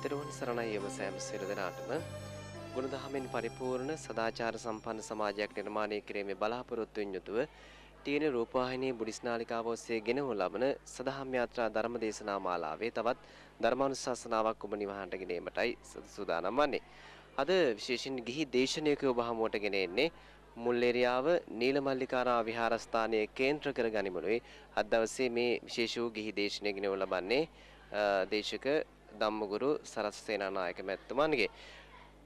තෙරුවන් සරණයි ඔබ සෑම සියලු දෙනාටම ගුණධර්මයෙන් පරිපූර්ණ සදාචාර සම්පන්න සමාජයක් නිර්මාණය කිරීමේ බලාපොරොත්තුවෙන් යුතුව ටීවී රූපවාහිනී බුඩිස් නාලිකාව ඔස්සේ ගෙනවු ලබන සදහම් යාත්‍රා ධර්ම දේශනා මාලාවේ තවත් ධර්මානුශාසනාවක් ඔබ නිවහනට ගෙනීමටයි සූදානම් වන්නේ. අද විශේෂයෙන් ගිහි දේශනයක ඔබ හමුවට ගෙන එන්නේ මුල්ලේරියාව නීලමල්ලිකාරා විහාරස්ථානයේ කේන්ද්‍ර කර ගනිමුනුයි අද දවසේ මේ විශේෂ වූ ගිහි දේශනය ගෙනවු ලබන්නේ දේශක ධම්මගුරු සරත් සේනානායක මැතිතුමන්ගේ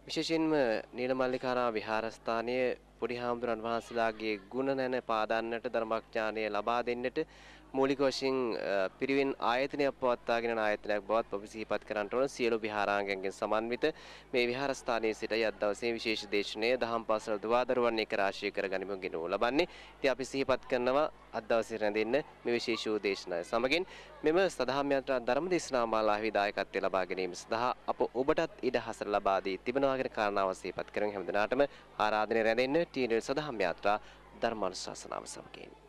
විශේෂයෙන්ම නීලමල්ලිකාරා විහාරස්ථානයේ පොඩි හාමුදුරන් වහන්සේලාගේ ගුණ නැන පාදන්නට ධර්මඥානය ලබා දෙන්නට මූලික වශයෙන් පිරිවෙන් ආයතනයක් පවත්වාගෙන යන ආයතනයක් බවත් ඔබ සිහිපත් කරන්නට ඕන. සියලු විහාරාංගයන්ගෙන් සමන්විත මේ විහාරස්ථානයේ සිටයි අද දවසේ විශේෂ දේශනය දහම් පාසල් දුවාදරුවන් එක රාශිය කරගනිමු ගෙනු ලබන්නේ. ඉතින් අපි සිහිපත් කරනවා අද දවසේ රැඳෙන්න මේ විශේෂ වූ දේශනාව සමගින් මෙම සදහම් යාත්‍රා ධර්ම දේශනා මාලාවේ දායකත්වය ලබා ගැනීම සඳහා අප ඔබටත් ඉඩ හසර ලබා දී තිබෙනවා කියන කාරණාව සිහිපත් කරමින් හැමදෙනාටම ආරාධනය රැඳෙන්න ටීවී සදහම් යාත්‍රා ධර්මානුශාසනාව සමගින්.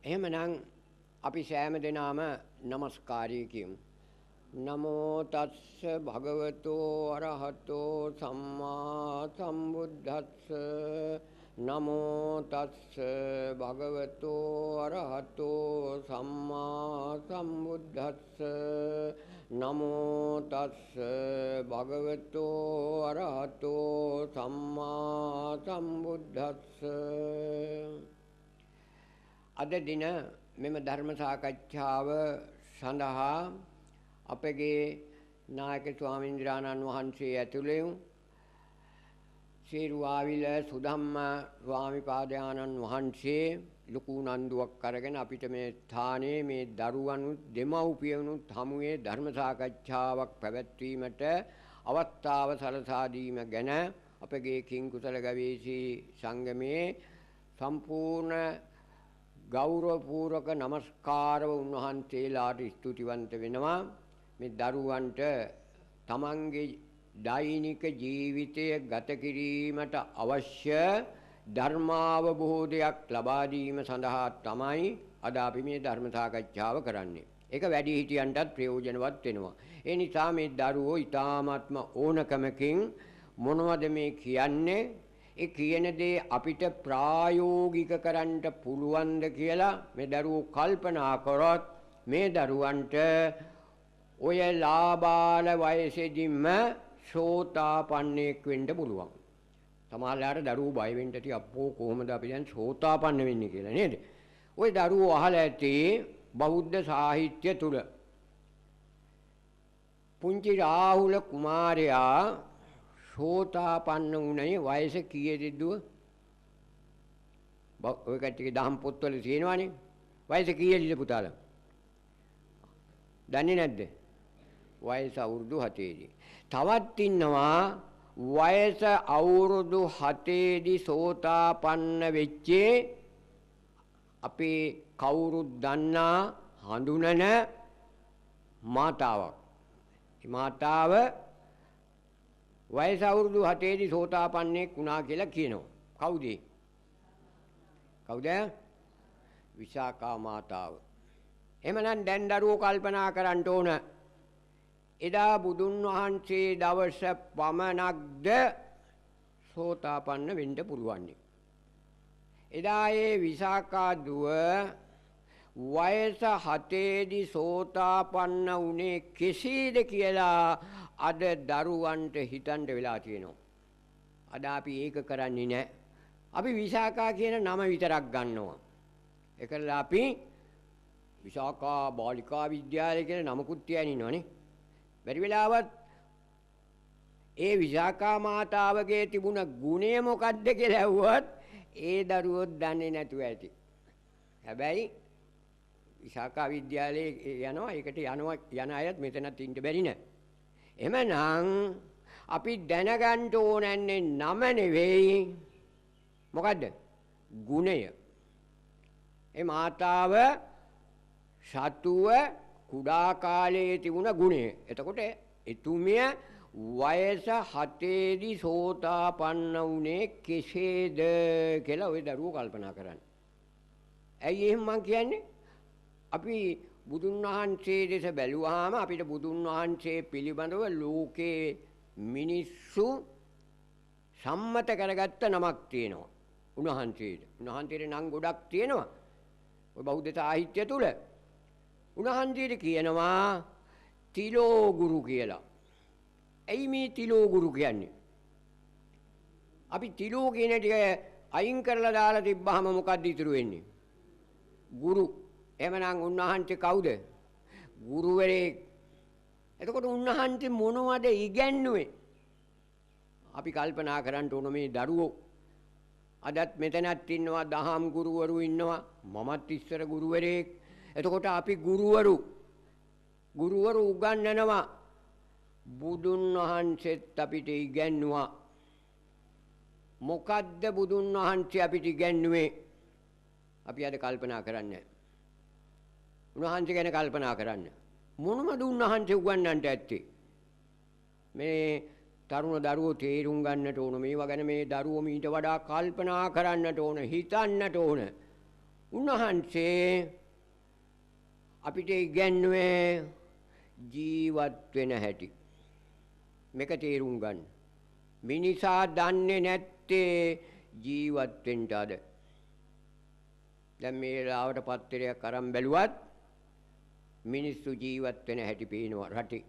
එහෙමනම් අපි සෑම දෙනාම নমස්කාරය කියමු. නමෝ තස්ස භගවතෝ අරහතෝ සම්මා සම්බුද්දස්ස. නමෝ තස්ස භගවතෝ අරහතෝ සම්මා සම්බුද්දස්ස. නමෝ තස්ස භගවතෝ අරහතෝ සම්මා සම්බුද්දස්ස. අද දින මෙම ධර්ම සාකච්ඡාව සඳහා අපගේ නායක ස්වාමීන්ද්‍රාණන් වහන්සේ ඇතුළු ශීරුවාවිල සුධම්ම ස්වාමිපාදයන්න් වහන්සේ ලොකු උනන්දුවක් අරගෙන අපිට මේ ස්ථානයේ මේ දරුවනුත් දෙමව්පියනුත් හමුවේ ධර්ම සාකච්ඡාවක් පැවැත්වීමට අවස්ථාව සලසා දීම ගැන අපගේ කිං කුසල ගවේෂී සංගමයේ සම්පූර්ණ ගෞරවපූර්වක නමස්කාරව උන්වහන්සේලාට ස්තුතිවන්ත වෙනවා. මේ දරුවන්ට තමන්ගේ දෛනික ජීවිතය ගත කිරීමට අවශ්‍ය ධර්මාවබෝධයක් ලබා දීම සඳහා තමයි අද අපි මේ ධර්ම සාකච්ඡාව කරන්නේ. ඒක වැඩිහිටියන්ටත් ප්‍රයෝජනවත් වෙනවා. ඒ නිසා මේ දරුවෝ ඊ타ත්ම ඕනකමකින් මොනවද මේ කියන්නේ, ඒ කියන දේ අපිට ප්‍රායෝගික කරන්න පුළුවන්ද කියලා මේ දරුවෝ කල්පනා කරොත් මේ දරුවන්ට ඔය ලාබාල වයසේදීම සෝතාපන්නෙක් වෙන්න පුළුවන්. සමහරවිට දරුවෝ බය වෙන්න ඇති අප්පෝ කොහොමද අපි දැන් සෝතාපන්න වෙන්නේ කියලා නේද? ওই දරුවෝ අහලා ඇති බෞද්ධ සාහිත්‍ය තුල පුංචි රාහුල කුමාරයා සෝතාපන්න වුණේ වයස කීයේද දුව? ඔය කට්ටියගේ දහම් පොත්වල තියෙනවානේ. වයස කීයේද පුතාලා? දන්නේ නැද්ද? වයස අවුරුදු 7ේදී. තවත් ඉන්නවා වයස අවුරුදු 7ේදී සෝතාපන්න වෙච්චේ අපේ කවුරුත් දන්නා හඳුනන මාතාවක්. මේ මාතාව වයස අවුරුදු 7ේදී සෝතාපන්නෙක් වුණා කියලා කියනවා. කවුද? කවුද? විශාකා මාතාව. එහෙමනම් දැන් දරුවෝ කල්පනා කරන්න ඕන එදා බුදුන් වහන්සේ දවස පමණක්ද සෝතාපන්න වෙන්න පුළුවන්. එදා ඒ විශාකා දුව වයස 7ේදී සෝතාපන්න වුණේ කෙසේද කියලා අද දරුවන්ට හිතන්න වෙලා තියෙනවා. අද අපි ඒක කරන්නේ නැහැ. අපි විශාකා කියන නම විතරක් ගන්නවා. ඒකල අපි විශාකා බාලිකා විද්‍යාලය කියන නමකුත් තියන් ඉන්නවනේ. බැරි වෙලාවත් ඒ විශාකා මාතාවගේ තිබුණ ගුණය මොකද්ද කියලා ඇහුවොත් ඒ දරුවෝ දන්නේ නැතුව ඇති. හැබැයි විශාකා විද්‍යාලයේ යනවා, ඒකට යන අයත් මෙතනත් ඉන්න බැරි නෑ. එහෙමනම් අපි දැනගන්න ඕනන්නේ නම නෙවෙයි, මොකද්ද? ගුණය. ඒ මාතාව සතුව කුඩා කාලයේ තිබුණ ගුණය. එතකොට එතුමිය වයස 7ේදී සෝතාපන්න වුණේ කෙසේද කියලා ওই දරුවෝ කල්පනා කරන්නේ. ඇයි එහෙම මං කියන්නේ? අපි බුදුන් වහන්සේ දෙස බැලුවාම අපිට බුදුන් වහන්සේ පිළිබඳව ලෝකේ මිනිස්සු සම්මත කරගත්ත නමක් තියෙනවා. උන්වහන්සේට. උන්වහන්සේට නම් ගොඩක් තියෙනවා. ඔය බෞද්ධ සාහිත්‍ය තුල. උන්වහන්සේට කියනවා තිලෝ ගුරු කියලා. ඇයි මේ තිලෝ ගුරු කියන්නේ? අපි තිලෝ කියන ටික අයින් කරලා දාලා තිබ්බහම මොකක්ද ඉතුරු වෙන්නේ? ගුරු. එහෙමනම් උන්වහන්සේ කවුද? ගුරුවරයෙක්. එතකොට උන්වහන්සේ මොනවද ඉගැන්නුවේ? අපි කල්පනා කරන්න ඕන මේ දරුවෝ අදත් මෙතනත් ඉන්නවා දහම් ගුරුවරු ඉන්නවා මමත් ඉස්සර ගුරුවරයෙක්. එතකොට අපි ගුරුවරු උගන්වනවා බුදුන් වහන්සේත් අපිට ඉගැන්නුවා. මොකද්ද බුදුන් වහන්සේ අපිට ඉගැන්නුවේ? අපි අද කල්පනා කරන්නේ. උන්වහන්සේ ගැන කල්පනා කරන්න. මොනවද උන්වහන්සේ උගන්වන්නට ඇත්තේ? මේ තරුණ දරුවෝ තේරුම් ගන්නට ඕන. මේවා ගැන මේ දරුවෝ මීට වඩා කල්පනා කරන්නට ඕන, හිතන්නට ඕන. උන්වහන්සේ අපිට ඉගැන්වුවේ ජීවත් වෙන හැටි. මේක තේරුම් ගන්න. මිනිසා දන්නේ නැත්තේ ජීවත් වෙන්න අද. දැන් මේ ලාවට පත්තරයක් අරන් බැලුවත් මිනිස්සු ජීවත් වෙන හැටි පේනවා රටේ.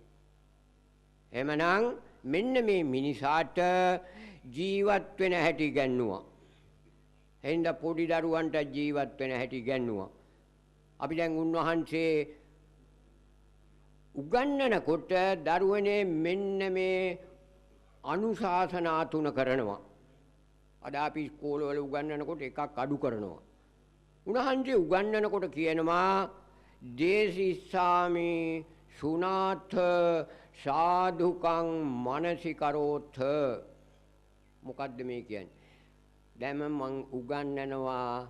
එමනම් මෙන්න මේ මිනිසාට ජීවත් වෙන හැටි ගන්නවා. එහෙනම් පොඩි දරුවන්ට ජීවත් වෙන හැටි ගන්නවා. අපි දැන් උන්වහන්සේ උගන්වනකොට දරුවනේ මෙන්න මේ අනුශාසනා තුන කරනවා. අද අපි ඉස්කෝලවල උගන්වනකොට එකක් අඩු කරනවා. උන්වහන්සේ උගන්වනකොට කියනවා දේසිස්සාමි සුනාථ සාධුකං මනසිකරෝත්ථ. මොකද්ද මේ කියන්නේ? දැන් මම උගන්වනවා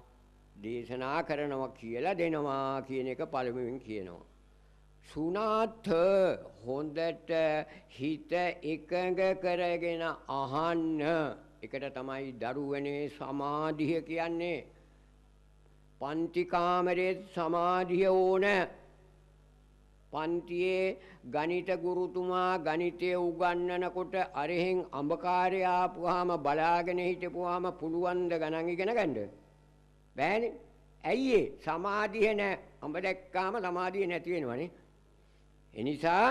දේශනා කරනවා කියලා දෙනවා කියන එක පළමුවෙන් කියනවා. සුනාථ හොඳට හිත එකඟ කරගෙන අහන්න. ඒකට තමයි දරුවනේ සමාධිය කියන්නේ. පන්ති කාමරේ සමාධිය ඕන. පන්තියේ ගණිත ගුරුතුමා ගණිතය උගන්වනකොට අරහෙන් අඹකාරය ආපුවාම බලාගෙන හිටපුවාම පුළුවන් ද ගණන් ඉගෙන ගන්න? බෑනේ. ඇයි ඒ? සමාධිය නැහැ. අඹ දැක්කාම සමාධිය නැති වෙනවනේ. ඒ නිසා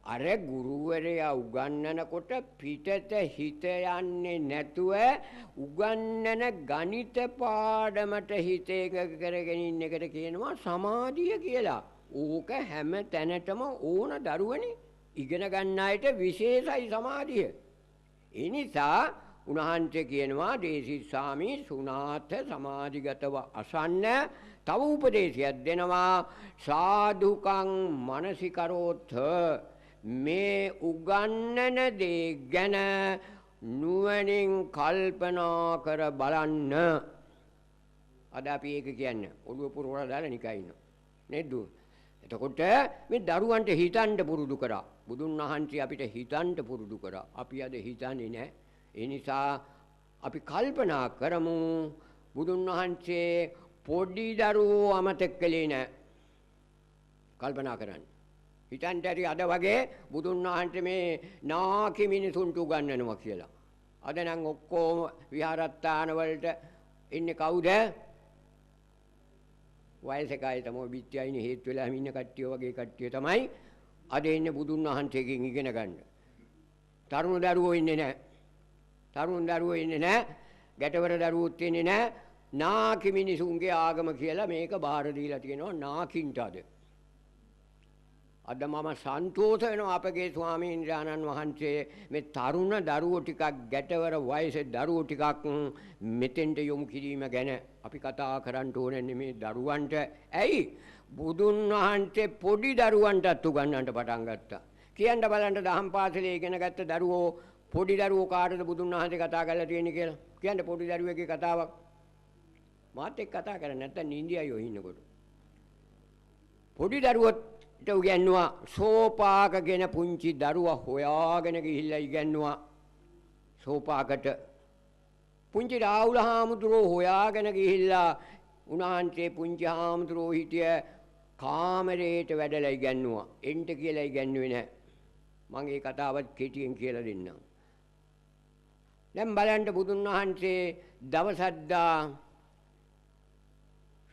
අර ගුරුවරයා උගන්වනකොට පිටත හිත යන්නේ නැතුව උගන්වන ගණිත පාඩමට හිත එකඟ කරගෙන ඉන්න එකට කියනවා සමාධිය කියලා. ඕක හැම තැනටම ඕන දරුවනේ. ඉගෙන ගන්න අයට විශේෂයි සමාධිය. ඒ නිසා උන්වහන්සේ කියනවා දේසිස්සාමි සුනාථ සමාධිගතව අසන්න. තව උපදේශයක් දෙනවා සාධුකං මනසිකරෝත්ථ. මේ උගන්නන දේ ගැන නුවණින් කල්පනා කර බලන්න. අද අපි ඒක කියන්නේ ඔළුව පුරවලා දාලා නිකන් ඉන්නවා නේද? එතකොට මේ දරුවන්ට හිතන්න පුරුදු කරා. බුදුන් වහන්සේ අපිට හිතන්න පුරුදු කරා. අපි අද හිතන්නේ නැහැ. ඒ නිසා අපි කල්පනා කරමු බුදුන් වහන්සේ පොඩි දරුවෝ අමතක කළේ නැහැ. කල්පනා කරන්න. හිතන්න ඇති අද වගේ බුදුන් වහන්සේ මේ නාකි මිනිසුන්ට උගන්වනවා කියලා. අද නම් ඔක්කොම විහාරස්ථාන වලට ඉන්නේ කවුද? වයසක අය තමයි විද්‍යාවිනේ හේතු වෙලා ඉන්න කට්ටිය වගේ කට්ටිය තමයි අද ඉන්නේ බුදුන් වහන්සේගෙන් ඉගෙන ගන්න. තරුණ දරුවෝ ඉන්නේ නැහැ. තරුණ දරුවෝ ඉන්නේ නැහැ. ගැටවර දරුවෝත් ඉන්නේ නැහැ. නාකි මිනිසුන්ගේ ආගම කියලා මේක බාර දීලා තියෙනවා නාකින්ට අද. අද මම සන්තෝෂ වෙනවා අපගේ ස්වාමීන් වහන්සේ මේ තරුණ දරුවෝ ටිකක් ගැටවර වයසේ දරුවෝ ටිකක් මෙතෙන්ට යොමු කිරීම ගැන අපි කතා කරන්න ඕනේ මේ දරුවන්ට. ඇයි බුදුන් වහන්සේ පොඩි දරුවන්ටත් උගන්වන්න පටන් ගත්තා. කියන්න බලන්න දහම් පාසලේ ඉගෙන ගත්ත දරුවෝ පොඩි දරුවෝ කාටද බුදුන් වහන්සේ කතා කරලා තියෙන්නේ කියලා. කියන්න පොඩි දරුවෙක්ගේ කතාවක්. මාත් එක්ක කතා කරන්නේ නැත්තම් නින්දියයි ඔය ඉන්නකොට. පොඩි දරුවෝ උගන්වුවා සෝපාක කියන පුංචි දරුවා හොයාගෙන ගිහිල්ලා ඉගන්වුවා සෝපාකට. පුංචි රාහුල හාමුදුරුවෝ හොයාගෙන ගිහිල්ලා උන්වහන්සේ පුංචි හාමුදුරුවෝ හිටිය කාමරේට වැඩලා ඉගැන්නුවා. එන්ට කියලා ඉගැන්නුවේ නැහැ. මම ඒ කතාවත් කෙටියෙන් කියලා දෙන්නම්. දැන් බලන්න බුදුන් වහන්සේ දවසක්දා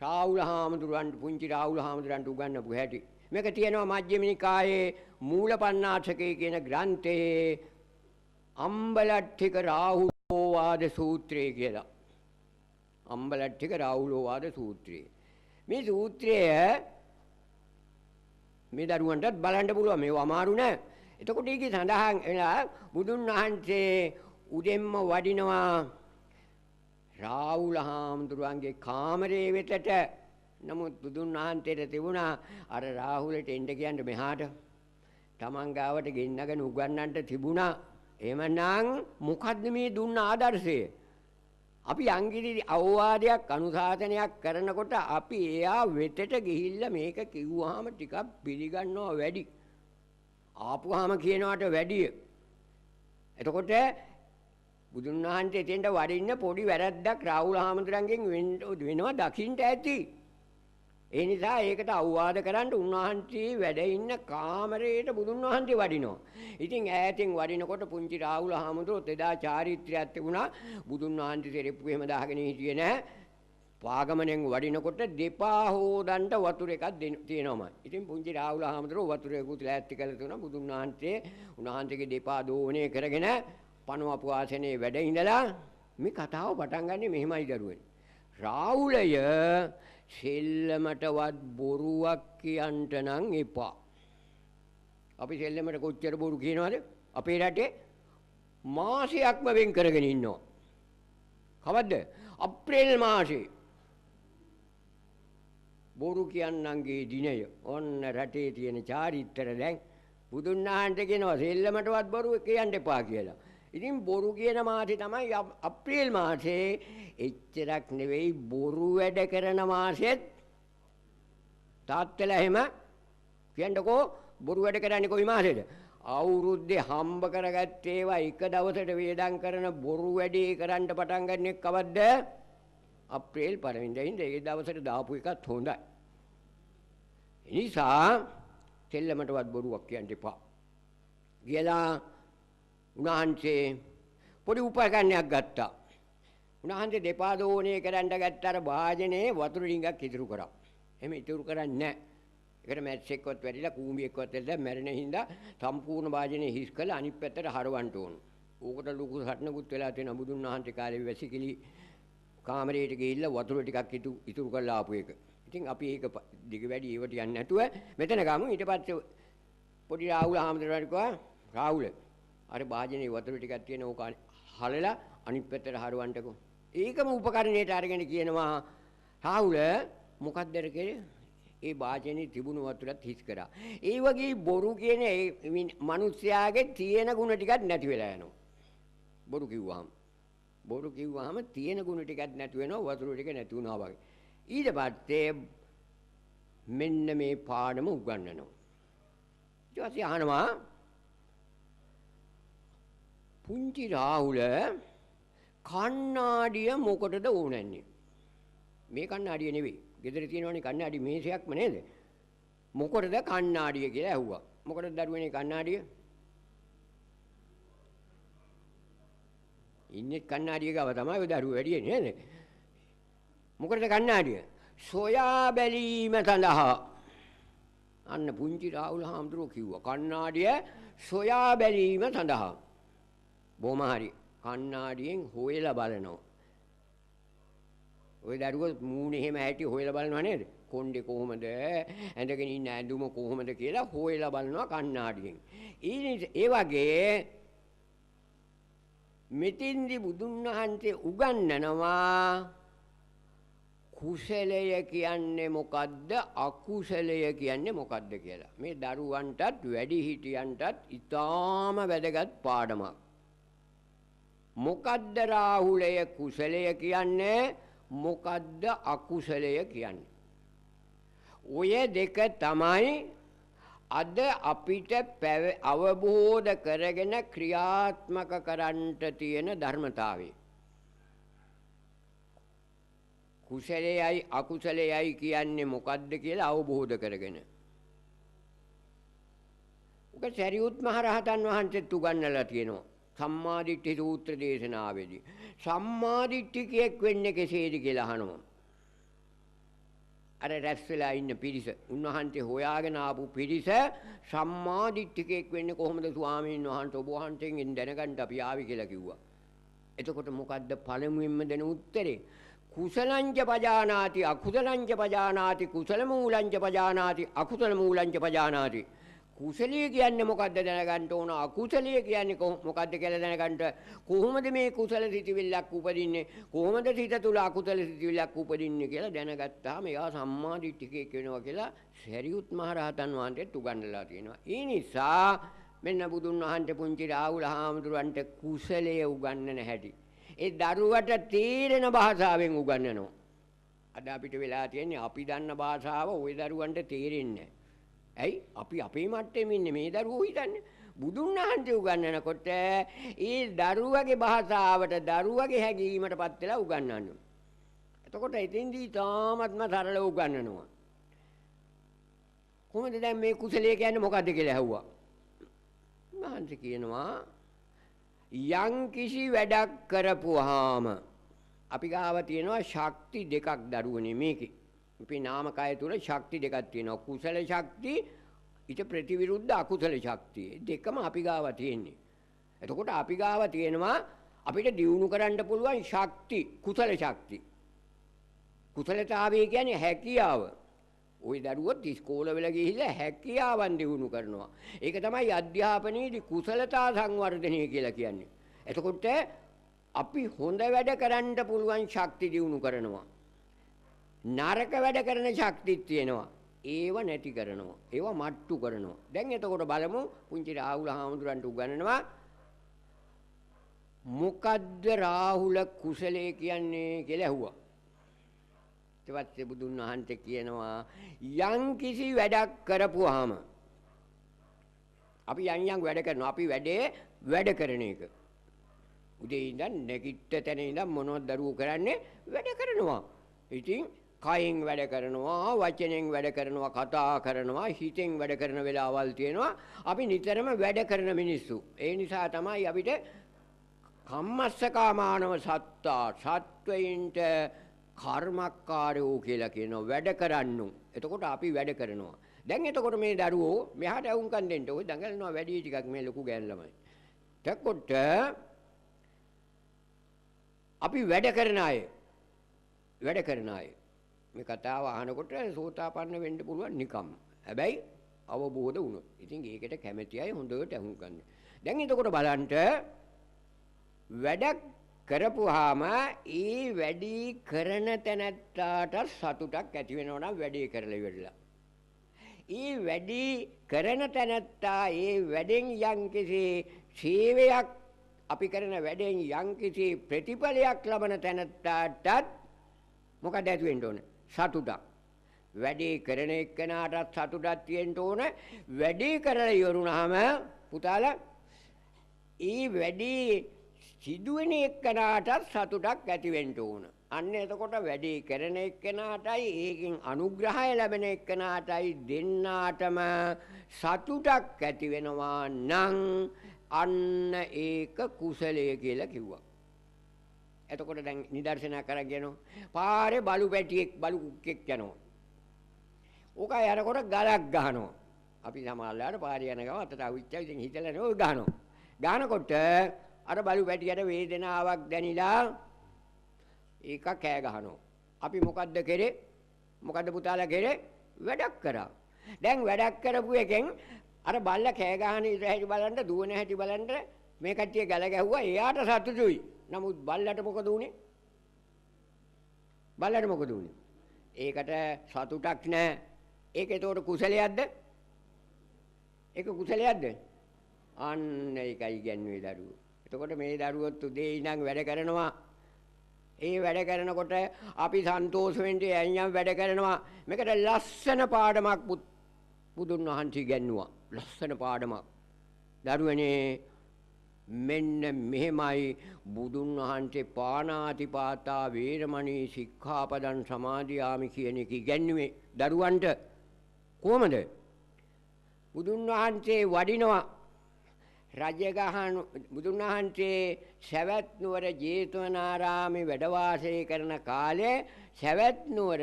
රාහුල හාමුදුරුවන්ට පුංචි රාහුල හාමුදුරුවන්ට උගන්වපු හැටි. මේක තියෙනවා මජ්ක්‍ධිම නිකායේ මූලපණ්ණාසකේ කියන ග්‍රන්ථයේ අම්බලට්ඨික රාහුලෝවාද සූත්‍රය කියලා. අම්බලට්ඨික රාහුලෝවාද සූත්‍රය. මේ සූත්‍රය මේ දරුවන්ටත් බලන්න පුළුවන්. මේව අමාරු නෑ. එතකොට ඒකේ සඳහන් වෙලා බුදුන් වහන්සේ උදෙන්ම වඩිනවා රාහුල හාමුදුරුවන්ගේ කාමරේ වෙතට. නමුත් බුදුන් වහන්සේට තිබුණා අර රාහුලට එන්න කියන්න මෙහාට. තමන් ගාවට ගෙන්නගෙන උගන්නන්නට තිබුණා. එහෙමනම් මොකද්ද මේ දුන්න ආදර්ශය? අපි යංගිරි අවවාදයක් අනුශාසනයක් කරනකොට අපි එයා වෙතට ගිහිල්ලා මේක කිව්වහම ටිකක් පිළිගන්නවා වැඩි. ආපුවාම කියනවට වැඩිය. එතකොට බුදුන් වහන්සේ එතෙන්ට වඩින්න පොඩි වැරද්දක් රාහුල හාමුදුරන්ගෙන් වෙනවා දකින්න ඇති. ඒ නිසා ඒකට අවවාද කරන්න උන්වහන්සේ වැඩ ඉන්න කාමරේට බුදුන් වහන්සේ වඩිනවා. ඉතින් ඈතින් වඩිනකොට පුංචි රාහුල හාමුදුරුවෝ එදා චාරිත්‍රයක් තිබුණා. බුදුන් වහන්සේ සෙරෙප්පු එහෙම දාගෙන හිටියේ නැහැ. පාගමනෙන් වඩිනකොට දෙපා හොදන්න වතුර එකක් තියෙනවා. ඉතින් පුංචි රාහුල හාමුදුරුවෝ වතුරේකුත් ලෑස්ති කරලා තුනා බුදුන් වහන්සේ උන්වහන්සේගේ දෙපා දෝවණය කරගෙන පණවපු ආසනේ වැඩ ඉඳලා මේ කතාව පටන් ගන්නෙ මෙහෙමයි දරුවනේ. රාහුලය සෙල්ලමටවත් බොරුවක් කියන්ට නම් එපා. අපි සෙල්ලමට කොච්චර බොරු කියනවද? අපේ රටේ මාසයක්ම වෙන් කරගෙන ඉන්නවා. කවද්ද? අප්‍රේල් මාසේ. බොරු කියන්නන්ගේ දිනය. ඔන්න රටේ තියෙන චාරිත්‍ර දැන් බුදුන් වහන්සේ කියනවා සෙල්ලමටවත් බොරු කියන්න එපා කියලා. ඉතින් බොරු කියන මාසේ තමයි අප්‍රේල් මාසේ. එච්චරක් නෙවෙයි බොරු වැඩ කරන මාසෙත් තාත්තලා එහෙම කියන්නකෝ බොරු වැඩ කරන්නේ කොයි මාසෙද? අවුරුද්දේ හම්බ කරගත්ත ඒවා එක දවසට වේදම් කරන බොරු වැඩේ කරන්න පටන් ගන්න කවද්ද? අප්‍රේල් පළවෙනිදා ඉඳන් ඒ දවසට දාපු එකත් හොඳයි. ඒ නිසා සෙල්ලමටවත් බොරුවක් කියන්න එපා. කියලා උන්වහන්සේ පොඩි උපකරණයක් ගත්තා. උන්වහන්සේ දෙපා දෝණය කරන්න ගත්ත අර වාජනේ වතුර ඩිංගක් ඉතුරු කරා. එහෙම ඉතුරු කරන්නේ නැහැ. ඒකට මැට්ස් එක්කවත් වැටිලා කූඹි එක්කවත් වැටිලා මැරෙන හින්දා සම්පූර්ණ වාජනේ හිස් කරලා අනිත් පැත්තට හරවන්න ඕන. ඕකට ලොකු සටනකුත් වෙලා තියෙනවා බුදුන් වහන්සේ කාලේ වැසිකිලි කාමරේට ගිහිල්ලා වතුර ටිකක් ඉතුරු කරලා ආපු එක. ඉතින් අපි ඒක දිග වැඩි ඒවට යන්නේ නැතුව මෙතන ගමු. ඊට පස්සේ පොඩි රාහුල හාමුදුරුවෝ කිව්වා රාහුල අර වාජනේ වතුර ටිකක් තියෙන ඕක හලලා අනිත් පැත්තට හරවන්නකෝ. ඒකම උපකරණයට අරගෙන කියනවා රාහුල මොකක්ද කරේ? ඒ වාජනේ තිබුණු වතුරත් හිස් කරා. ඒ වගේ බොරු කියන මිනිස්යාගේ තියෙන ගුණ ටිකක් නැති වෙලා යනවා. බොරු කිව්වහම තියෙන ගුණ ටිකක් නැති වෙනවා වතුර ටික නැති වුණා වගේ. ඊට පස්සේ මෙන්න මේ පාඩම උගන්වනවා. ඊට පස්සේ අහනවා පුංචි රාහුල කණ්ණාඩිය මොකටද ඕනන්නේ? මේ කණ්ණාඩිය නෙවෙයි. ගෙදර තියෙනවනේ කණ්ණාඩි මේසයක්ම නේද? මොකටද කණ්ණාඩිය කියලා ඇහුවා. මොකටද දරුවනේ කණ්ණාඩිය? ඉන්නේ කණ්ණාඩිය ගාව තමයි ඔය දරුවෝ වැඩියේ නේද? මොකටද කණ්ණාඩිය? සොයා බැලීම සඳහා. අන්න පුංචි රාහුල හාමුදුරුවෝ කිව්වා කණ්ණාඩිය සොයා බැලීම සඳහා. බොහොම හරි. කණ්ණාඩියෙන් හොයලා බලනවා. ඔය දරුවෝ මූණේ එහෙම ඇටි හොයලා බලනවා නේද? කොණ්ඩේ කොහමද? ඇඳගෙන ඉන්න ඇඳුම කොහමද කියලා හොයලා බලනවා කණ්ණාඩියෙන්. ඒ වගේ මෙතින්දි බුදුන් වහන්සේ උගන්වනවා කුසලය කියන්නේ මොකද්ද? අකුසලය කියන්නේ මොකද්ද කියලා. මේ දරුවන්ටත් වැඩිහිටියන්ටත් ඊටාම වැදගත් පාඩමක්. මොකද්ද රාහුලය කුසලය කියන්නේ? මොකද්ද අකුසලය කියන්නේ? ඔය දෙක තමයි අද අපිට අවබෝධ කරගෙන ක්‍රියාත්මක කරන්නට තියෙන ධර්මතාවය. කුසලයයි අකුසලයයි කියන්නේ මොකද්ද කියලා අවබෝධ කරගෙන. ඔක සරියුත් මහ රහතන් වහන්සේත් උගන්වලා තියෙනවා. සම්මාදිට්ඨි සූත්‍ර දේශනාවේදී. සම්මාදිට්ඨිකයෙක් වෙන්නේ කෙසේද කියලා අහනවා. අර රැස් වෙලා ඉන්න පිරිස උන්වහන්සේ හොයාගෙන ආපු පිරිස සම්මාදිට්ඨිකයෙක් වෙන්නේ කොහොමද ස්වාමීන් වහන්සේ ඔබ වහන්සේගෙන් දැනගන්න අපි ආවි කියලා කිව්වා. එතකොට මොකද්ද පළමුවෙන්ම දෙන උත්තරේ? කුසලංච පජානාති අකුසලංච පජානාති කුසල මූලංච පජානාති අකුසල මූලංච පජානාති. කුසලයේ කියන්නේ මොකද්ද දැනගන්න ඕන, අකුසලයේ කියන්නේ මොකද්ද කියලා දැනගන්න. කොහොමද මේ කුසල සිතිවිල්ලක් උපදින්නේ, කොහොමද සිත තුල අකුසල සිතිවිල්ලක් උපදින්නේ කියලා දැනගත්තාම එයා සම්මාදිට්ඨිකයෙක් වෙනවා කියලා සරියුත් මහ රහතන් වහන්සේත් උගන්වලා තියෙනවා. ඒ නිසා මෙන්න බුදුන් වහන්සේ පුංචි රාහුල හාමුදුරන්ට කුසලයේ උගන්වන හැටි ඒ දරුවට තේරෙන භාෂාවෙන් උගන්වනවා. අද අපිට වෙලා තියෙන්නේ අපි දන්න භාෂාව ওই දරුවන්ට තේරෙන්නේ නැහැ. ඇයි අපි අපේ මට්ටමේ ඉන්නේ මේ දරුවෝ හිතන්නේ බුදුන් වහන්සේ උගන්වනකොට ඒ දරුවගේ භාෂාවට දරුවගේ හැඟීමටපත් වෙලා උගන්වනවා. එතකොට එතෙන්දී තාමත්ම සරලව උගන්වනවා. කොහොමද දැන් මේ කුසලයේ කියන්නේ මොකද්ද කියලා ඇහුවා. මහන්සි කියනවා යම් කිසි වැඩක් කරපුවාම අපි ගාව තියෙනවා ශක්ති දෙකක් දරුවනේ මේකේ. අපේ නාමකය තුල ශක්ති දෙකක් තියෙනවා. කුසල ශක්තිය ඊට ප්‍රතිවිරුද්ධ අකුසල ශක්තිය. දෙකම අපි ගාව තියෙන්නේ. එතකොට අපි ගාව තියෙනවා අපිට දියුණු කරන්න පුළුවන් ශක්ති, කුසල ශක්ති. කුසලතාවය කියන්නේ හැකියාව. ওই දරුවොත් ඉස්කෝලවල ගිහිල්ලා හැකියාවන් දියුණු කරනවා. ඒක තමයි අධ්‍යාපනයේදී කුසලතා සංවර්ධනය කියලා කියන්නේ. එතකොට අපි හොඳ වැඩ කරන්න පුළුවන් ශක්ති දියුණු කරනවා. නරක වැඩ කරන ශක්තිත් තියෙනවා. ඒව නැති කරනවා. ඒව මට්ටු කරනවා. දැන් එතකොට බලමු පුංචි රාහුල හාමුදුරන්ට උගන්වනවා මොකද්ද රාහුල කුසලයේ කියන්නේ කියලා ඇහුවා. ඊට පස්සේ බුදුන් වහන්සේ කියනවා යම් කිසි වැඩක් කරපුවාම අපි යම් වැඩ කරනවා. අපි වැඩ කරන එක. උදේ ඉඳන් නැගිට තැන ඉඳන් මොනවද දරුවෝ කරන්නේ? වැඩ කරනවා. ඉතින් කයින් වැඩ කරනවා, වචනෙන් වැඩ කරනවා, කතා කරනවා, හිතෙන් වැඩ කරන වෙලාවල් තියෙනවා. අපි නිතරම වැඩ කරන මිනිස්සු. ඒ නිසා තමයි අපිට කම්මස්සකාමානව සත්තා සත්වයින්ට කර්මකාරයෝ කියලා කියනවා. වැඩ කරන්නු. එතකොට අපි වැඩ කරනවා. දැන් එතකොට මේ දරුවෝ මෙහාට වුන්කන් දෙන්න ඔය දඟලනවා වැඩි ටිකක් මේ ලොකු ගෑන් ළමයි. එතකොට අපි වැඩ කරන අය මේ කතාව අහනකොට සෝතාපන්න වෙන්න පුළුවන් නිකම්. හැබැයි අවබෝධ වුණොත්. ඉතින් ඒකට කැමැති අය හොඳට අහුම්කන්න. දැන් එතකොට බලන්න වැඩක් කරපුවාම ඒ වැඩි කරන තැනැත්තාට සතුටක් ඇති වෙනවා නම් වැඩේ කරලා ඉවරලා. ඒ වැඩි කරන තැනැත්තා ඒ වැඩෙන් යම්කිසි සේවයක් අපි කරන වැඩෙන් යම්කිසි ප්‍රතිඵලයක් ලබන තැනැත්තාටත් මොකද ඇති වෙන්න ඕන? සතුටක්. වැඩේ කරන එක්කනටත් සතුටක් තියෙන්න ඕන. වැඩේ කරලා ඉවරුනහම පුතාලා ඒ වැඩේ සිදුවෙන එක්කනටත් සතුටක් ඇති වෙන්න ඕන. අන්න එතකොට වැඩේ කරන එක්කනටයි ඒකෙන් අනුග්‍රහය ලැබෙන එක්කනටයි දෙන්නාටම සතුටක් ඇති වෙනවා නම් අන්න ඒක කුසලය කියලා කිව්වා. එතකොට දැන් නිදර්ශනයක් කරගෙන පාරේ බලු පැටියෙක් බලු කුක්කෙක් යනවා. ඕකයි යනකොට ගලක් ගහනවා. අපි සමහරවල්ලාට පාරේ යන ගම අතට අවිච්චා ඉතින් හිතලා නෝ ගහනවා. ගහනකොට අර බලු පැටියට වේදනාවක් දැනිලා ඒක කෑ ගහනවා. අපි මොකද්ද කරේ? මොකද්ද පුතාලා කරේ? වැඩක් කරා. දැන් වැඩක් කරපු එකෙන් අර බල්ලා කෑ ගහන ඉර හැටි බලන්න දුවන හැටි බලන්න මේ කට්ටිය ගල ගැහුවා. එයාට සතුටුයි. නමුත් බල්ලට මොකද උනේ? බල්ලට මොකද උනේ? ඒකට සතුටක් නැහැ. ඒක ඒතකොට කුසලයක්ද? ඒක කුසලයක්ද? අන්න ඒකයි කියන්නේ දරුවෝ. එතකොට මේ දරුවොත් උදේ ඉඳන් වැඩ කරනවා. ඒ වැඩ කරනකොට අපි සන්තෝෂ වෙන්නේ ඇයියම් වැඩ කරනවා. මේකට ලස්සන පාඩමක් බුදුන් වහන්සේ ඉගැන්නුවා. ලස්සන පාඩමක්. දරුවනේ මෙන්න මෙහෙමයි බුදුන් වහන්සේ පාණාතිපාතා වේරමණී සික්ඛාපදං සමාදියාමි කියන එක ඉගැන්වුවේ දරුවන්ට. කොහමද? බුදුන් වහන්සේ වඩිනවා රජගහන බුදුන් වහන්සේ සවැත් නුවර ජේතවනාරාමේ වැඩ වාසය කරන කාලේ සවැත් නුවර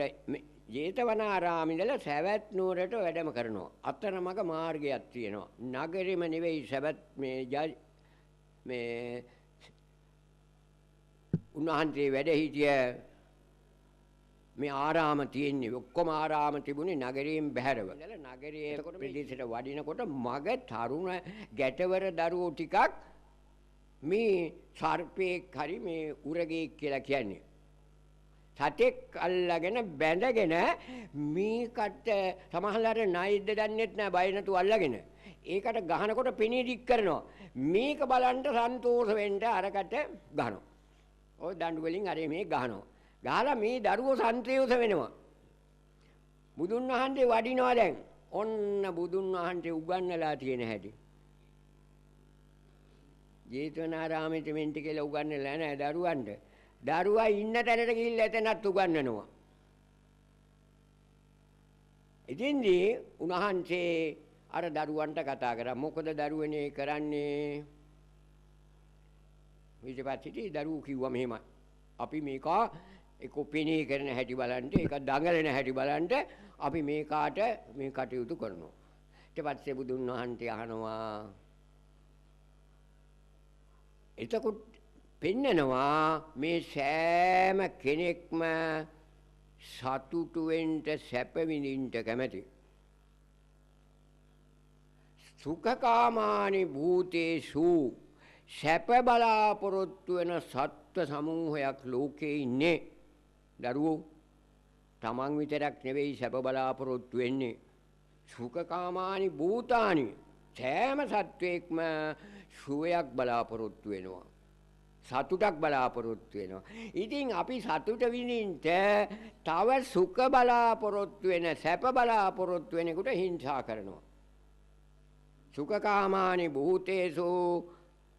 ජේතවනාරාමේ ඉඳලා සවැත් නුවරට වැඩම කරනවා. අතරමඟ මාර්ගයක් තියෙනවා. නගරෙම නෙවෙයි සවැත් මේ උන්වහන්සේ වැඩ හිටිය මේ ආරාම තියෙන්නේ ඔක්කොම ආරාම තිබුණේ නගරයෙන් බැහැරව. නගරයේ ප්‍රදේශයට වඩිනකොට මග තරුණ ගැටවර දරුවෝ ටිකක් මේ සර්පෙක් හරි මේ උරගෙක් කියලා කියන්නේ. සතෙක් අල්ලගෙන බැඳගෙන මේකට සමහරවල් නයිද්ද දන්නෙත් නෑ බය නැතුව අල්ලගෙන. ඒකට ගහනකොට පිණි දික් කරනවා. මේක බලන්න සන්තෝෂ වෙන්න අරකට ගහනවා. ඔය දඬු වලින් අර මේ ගහනවා. ගහලා මේ දරුවෝ සන්තෝෂ වෙනවා. බුදුන් වහන්සේ වඩිනවා දැන්. ඔන්න බුදුන් වහන්සේ උගන්වලා තියෙන හැටි. ජේතවනාරාමයේ මෙන්ට කියලා උගන්වලා නැහැ දරුවන්ට. දරුවා ඉන්න තැනට ගිහිල්ලා එතනත් උගන්වනවා. ඉතින්දී උන්වහන්සේ අර දරුවන්ට කතා කරා. මොකද දරුවනේ කරන්නේ? විජපත්ටි දරුවෝ කිව්වා මෙහෙමයි. අපි මේක එක ඔපිනේ කරන හැටි බලන්න, ඒක දඟලන හැටි බලන්න අපි මේකට මේ කටයුතු කරනවා. ඊට පස්සේ බුදුන් වහන්සේ අහනවා. එතකොට පෙන්නනවා මේ සෑම කෙනෙක්ම සතුටු වෙන්න සැප විඳින්න කැමති. සුඛකාමානි භූතේසු සැප බලාපොරොත්තු වෙන සත්ත්ව සමූහයක් ලෝකේ ඉන්නේ. දරුවෝ තමන් විතරක් නෙවෙයි සැප බලාපොරොත්තු වෙන්නේ. සුඛකාමානි භූතානි සෑම සත්වෙක්ම සුවයක් බලාපොරොත්තු වෙනවා. සතුටක් බලාපොරොත්තු වෙනවා. ඉතින් අපි සතුට විඳින්න තව සුඛ බලාපොරොත්තු වෙන සැප බලාපොරොත්තු වෙනකොට හිංසා කරනවා. සුඛකාමානි භූතේසු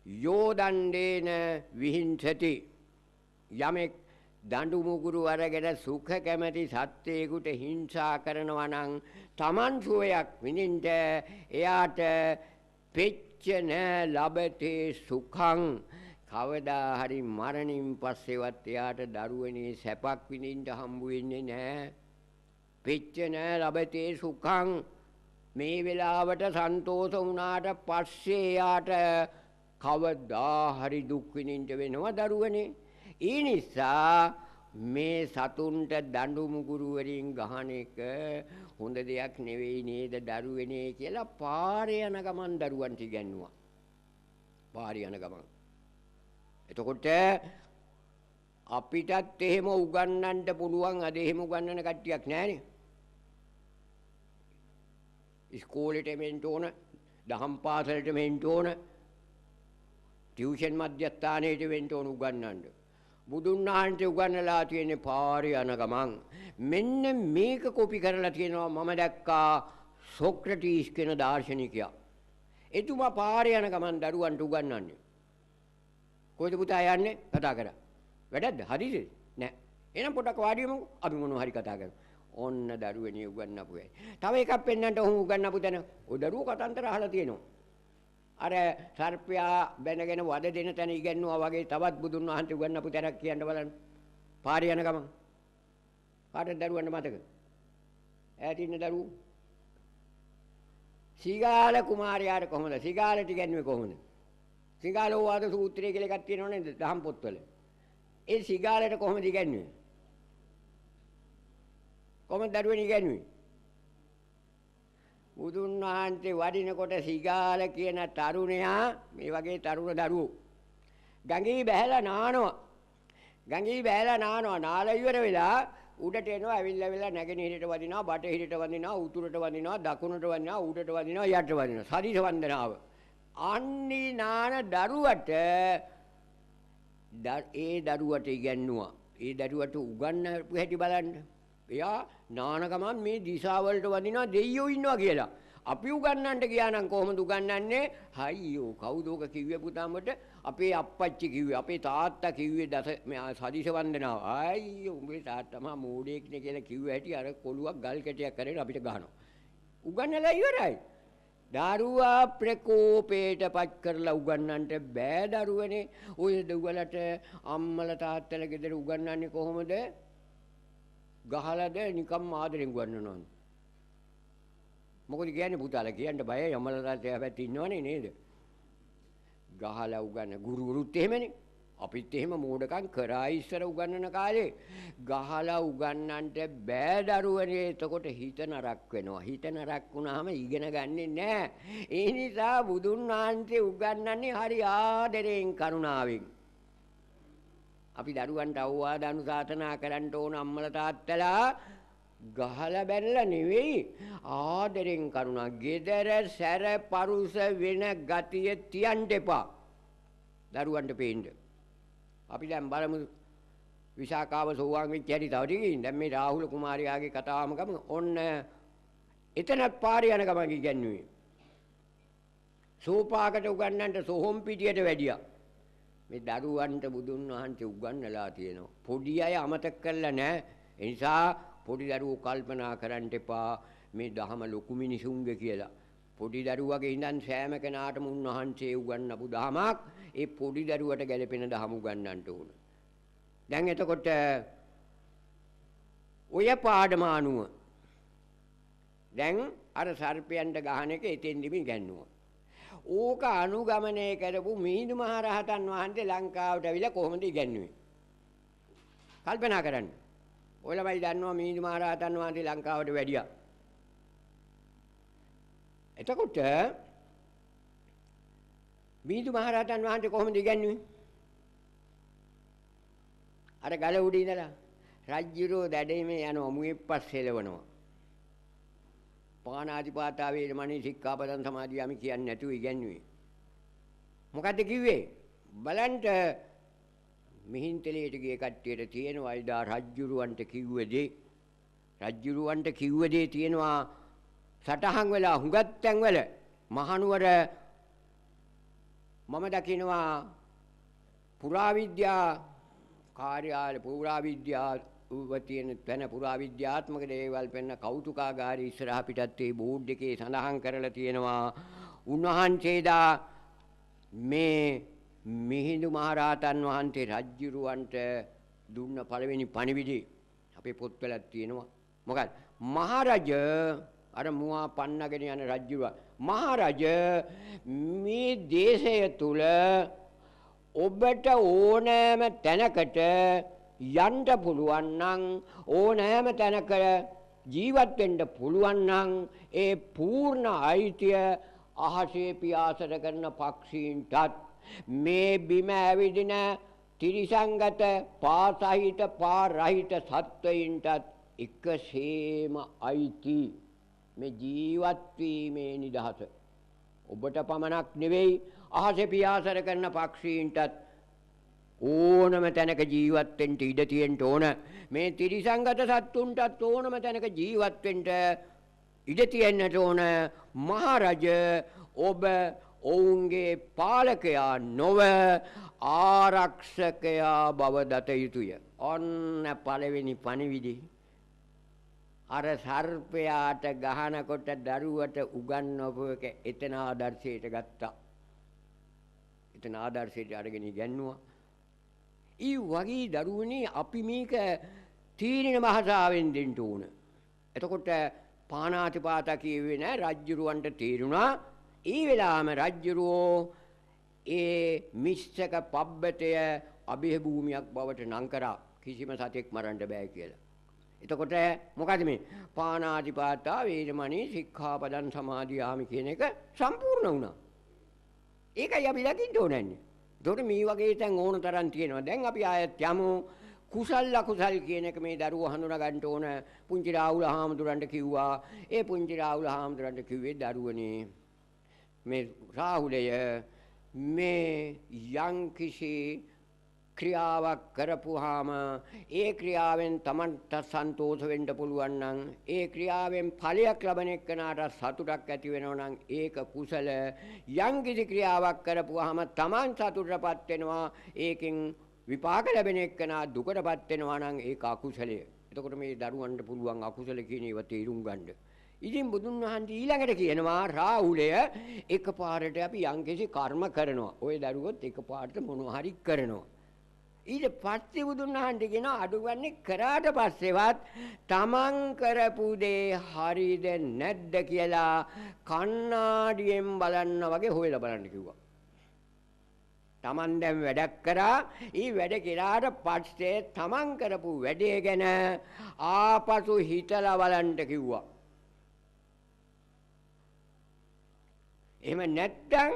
යෝ දණ්ඩේන විහිංසති. යමෙක් දඬු මුගුරු අරගෙන සුඛ කැමැති සත්‍යයකට හිංසා කරනවා නම් Taman සුවයක් විඳින්න එයාට පෙච්චන ලබතේ සුඛං කවදා හරි මරණින් පස්සේවත් එයාට දරුවනේ සැපක් විඳින්න හම්බ වෙන්නේ නැහැ. පෙච්චන ලබතේ සුඛං මේ වෙලාවට සන්තෝෂ වුණාට පස්සේ එයාට කවදා හරි දුක් විඳින්න වෙනවා දරුවනේ. ඒ නිසා මේ සතුන්ට දඬු මුගුරු වලින් ගහන එක හොඳ දෙයක් නෙවෙයි නේද දරුවනේ කියලා පාරේ යන ගමන් දරුවන්ට ඉගැන්නුවා. පාරේ යන ගමන්. එතකොට අපිටත් එහෙම උගන්වන්න පුළුවන්. අද එහෙම උගන්වන කට්ටියක් නැහැනේ. ඉස්කෝලේට මෙන්න ඕන, දහම් පාසලට මෙන්න ඕන, ටියුෂන් මධ්‍යස්ථානයේට වෙන්න ඕන උගන්වන්න. බුදුන් වහන්සේ උගන්වලා තියෙන්නේ පාරේ යන ගමන්. මෙන්න මේක කොපි කරලා තියෙනවා. මම දැක්කා සොක්‍රටිස් කියන දාර්ශනිකයා. එතුමා පාරේ යන ගමන් දරුවන්ට උගන්වන්නේ. කොයිද පුතා යන්නේ? කතා කරා. වැඩක්ද? හරිද? නෑ. එහෙනම් පොඩක් වාඩි වෙමු. අපි මොනවා හරි කතා කරමු. ඔන්න දරුවනේ උගන්වපු ඇයි. තව එකක් පෙන්නන්න ඔහු උගන්වපු තැන. ඔය දරුවෝ කතන්දර අහලා තියෙනවා. අර සර්පයා බැනගෙන වද දෙන තැන ඉගෙනුවා වගේ තවත් බුදුන් වහන්සේ උගන්වපු තැනක් කියන්න බලන්න. පාරේ යන ගමන්. කාටද දරුවන්ට මතක? ඈත ඉන්න දරුවෝ. සීගාල කුමාරයාට කොහොමද? සීගාලට ඉගෙනුවේ කොහොමද? සීගාලෝවාද සූත්‍රය කියලා එකක් තියෙනව නේද? දහම් පොත්වල. ඒ සීගාලට කොහොමද ඉගෙනුවේ? කොහොමද දරුවනේ ඉගෙනුවේ? බුදුන් වහන්සේ වඩිනකොට සිගාල කියන තරුණයා මේ වගේ තරුණ දරුවෝ ගඟේ බැහැලා නානවා. ගඟේ බැහැලා නානවා. නාලා ඉවර වෙලා උඩට එනවා. ඇවිල්ලා වෙලා නැගෙනහිරට වදිනවා, බටහිරට වදිනවා, උතුරට වදිනවා, දකුණට වදිනවා, උඩට වදිනවා, යට වදිනවා. සරිස වන්දනාව. අන්නේ නාන දරුවට ඒ දරුවට ඉගැන්නුවා. ඒ දරුවට උගන්වපු හැටි බලන්න. එයා නාන ගමන් මේ දිශාවලට වදිනවා දෙයියෝ ඉන්නවා කියලා. අපි උගන්නන්න ගියා නම් කොහොමද උගන්නන්නේ? අයියෝ කවුද ඔක කිව්වේ පුතාමට? අපේ අප්පච්චි කිව්වේ, අපේ තාත්තා කිව්වේ සදිස වන්දනාව. අයියෝ උඹේ තාත්තා මා මෝඩයෙක්නේ කියලා කිව්ව හැටි අර කොළුවක් ගල් කැටයක් කරගෙන අපිට ගහනවා. උගන්නලා ඉවරයි. දරුවා ප්‍රකෝපයට පත් කරලා උගන්නන්නට බෑ දරුවනේ. ඔය දුවලට අම්මලා තාත්තලා ගෙදර උගන්නන්නේ කොහොමද? ගහලාද නිකම් ආදරෙන් උගන්නනවා. මොකද කියන්නේ පුතාලා කියන්න බයයි අම්මලා තාත්තලා පැත්තේ ඉන්නවනේ නේද? ගහලා උගන්න ගුරුවරුත් එහෙමනේ. අපිත් එහෙම මෝඩකම් කරා ඉස්සර උගන්නන කාලේ. ගහලා උගන්නන්නට බෑ දරුවනේ. එතකොට හිත නරක් වෙනවා. හිත නරක් වුණාම ඉගෙන ගන්නෙ නෑ. ඒ නිසා බුදුන් වහන්සේ උගන්වන්නේ හරි ආදරෙන් කරුණාවෙන්. අපි දරුවන්ට අවවාද අනුශාසනා කරන්න ඕන අම්මලා තාත්තලා ගහලා බැනලා නෙවෙයි ආදරෙන් කරුණා. gedara සැර පරුස වෙන ගතිය තියන්න එපා. දරුවන්ට පේන්න. අපි දැන් බලමු විශාකාව සෝවාන් වෙච්ච හැටි තව ටිකකින්. දැන් මේ රාහුල කුමාරයාගේ කතාවම ගමු. ඔන්න එතනත් පාරේ යන ගමන් ඉගැන්නුවේ. සෝපාකට උගන්නන්නට සොහොන් පිටියට වැඩියා. මේ දරුවන්ට බුදුන් වහන්සේ උගන්වලා තියෙනවා. පොඩි අය අමතක කරලා නැහැ. ඒ නිසා පොඩි දරුවෝ කල්පනා කරන්න එපා මේ දහම ලොකු මිනිසුන්ගේ කියලා. පොඩි දරුවගේ ඉඳන් සෑම කෙනාටම උන්වහන්සේ උගන්වපු දහමක් ඒ පොඩි දරුවට ගැලපෙන දහම උගන්වන්නට ඕන. දැන් එතකොට ඔය පාඩම අනුව දැන් අර සර්පයන්ට ගහන එක එතෙන්දිම ඉගන්නුවා. ඕක අනුගමනය කරපු මිහිඳු මහ රහතන් වහන්සේ ලංකාවට ඇවිල්ලා කොහොමද ඉගැන්වුවේ? කල්පනා කරන්න. ඔය ළමයි දන්නවා මිහිඳු මහ රහතන් වහන්සේ ලංකාවට වැඩියා. එතකොට මිහිඳු මහ රහතන් වහන්සේ කොහොමද ඉගැන්වුවේ? අර ගල උඩ ඉඳලා රජ්ජුරෝ දඩේමේ යනවා මුවෙප්පස් සෙලවනවා. පාණාතිපාතා වේරමණී සික්ඛාපදං සමාදියාමි කියන්නේ නැතුව ඉගැන්වුවේ. මොකද්ද කිව්වේ? බලන්න මිහින්තලයට ගිය කට්ටියට තියෙනවා ඉදා රජ්ජුරුවන්ට කිව්වේදී. රජ්ජුරුවන්ට කිව්වේදී තියෙනවා සටහන් වෙලා හුඟක් තැන්වල මහනුවර මම දකිනවා පුරාවිද්‍යා කාර්යාලය පුරාවිද්‍යා තියෙන තැන පුරාවිද්‍යාත්මක දේවල් පෙන්න කෞතුකාගාරය ඉස්සරහ පිටත් ඒ බෝඩ් එකේ සඳහන් කරලා තියෙනවා උන්වහන්සේදා මේ මිහිඳු මහරහතන් වහන්සේ රජ්ජුරුවන්ට දුන්න පළවෙනි පණිවිඩය අපේ පොත්වල තියෙනවා. මොකද මහරජ අර මුවා පන්නගෙන යන රජ්ජුරුවන් මහරජ මේ දේශය තුල ඔබට ඕනෑම තැනකට යන්න පුළුවන් නම් ඕනෑම තැනක ජීවත් වෙන්න පුළුවන් නම් ඒ පූර්ණ අයිතිය අහසේ පියාසර කරන පක්ෂීන්ටත් මේ බිම ඇවිදින ත්‍රිසංගත පාසහිත පාරහිත සත්වයින්ටත් එකසේම අයිති මේ ජීවත් වීමේ නිදහස ඔබට පමණක් නෙවෙයි අහසේ පියාසර කරන පක්ෂීන්ටත් ඕනම තැනක ජීවත් වෙන්න ඉඩ තියෙන්න ඕන. මේ ත්‍රිසංගත සත්තුන්ටත් ඕනම තැනක ජීවත් වෙන්න ඉඩ තියෙන්නට ඕන. මහරජ ඔබ ඔවුන්ගේ පාලකයා නොව ආරක්ෂකයා බව දත යුතුය. ඔන්න පළවෙනි පණිවිඩය. අර සර්පයාට ගහනකොට දරුවට උගන්වපු එක එතන ආදර්ශයට ගත්තා. එතන ආදර්ශයට අරගෙන ඉගැන්නුවා. ඊ වගේ දරුවනේ අපි මේක තීරණ භාෂාවෙන් දෙන්න ඕන. එතකොට පාණාතිපාතා කියුවේ නෑ රජ්ජුරුවන්ට තීරුණා. ඒ වෙලාවම රජ්ජුරුවෝ ඒ මිස්සක පබ්බතය අභය භූමියක් බවට නම් කරා කිසිම සතෙක් මරන්න බෑ කියලා. එතකොට මොකද මේ පාණාතිපාතා වේරමණී සික්ඛාපදං සමාදියාමි කියන එක සම්පූර්ණ වුණා. ඒකයි අපි දකින්න ඕනන්නේ. ඒතකොට මේ වගේ තැන් ඕන තරම් තියෙනවා. දැන් අපි ආයෙත් යමු කුසල් අකුසල් කියන එක මේ දරුවෝ හඳුනා ගන්න ඕන. පුංචි රාහුල හාමුදුරන්ට කිව්වා. ඒ පුංචි රාහුල හාමුදුරන්ට කිව්වේ දරුවනේ මේ රාහුලය මේ යම් කිසි ක්‍රියාවක් කරපුවාම ඒ ක්‍රියාවෙන් තමන්ට සන්තෝෂ වෙන්න පුළුවන් නම් ඒ ක්‍රියාවෙන් ඵලයක් ලබන එක්කනට සතුටක් ඇති වෙනවා නම් ඒක කුසල. යම් කිසි ක්‍රියාවක් කරපුවාම තමන් සතුටටපත් වෙනවා ඒකෙන් විපාක ලැබෙන එක්කනා දුකටපත් වෙනවා නම් ඒක අකුසලය. එතකොට මේ දරුවන්ට පුළුවන් අකුසල කියන ඒවා තේරුම් ගන්න. ඉතින් බුදුන් වහන්සේ ඊළඟට කියනවා රාහුලය එකපාරට අපි යම්කිසි කර්ම කරනවා. ওই දරුවොත් එකපාරට මොනවා හරි කරනවා. ඊට පස්සේ බුදුන් වහන්සේ කියනවා අඩුවන්නේ කරාට පස්සේවත් තමන් කරපු දේ හරිද නැද්ද කියලා කණ්ණාඩියෙන් බලන්න වගේ හොයලා බලන්න කිව්වා. තමන් දැන් වැඩක් කරා ඊ වැඩ කෙනාට පස්සේ තමන් කරපු වැඩේ ගැන ආපසු හිතලා බලන්න කිව්වා. එහෙම නැත්නම්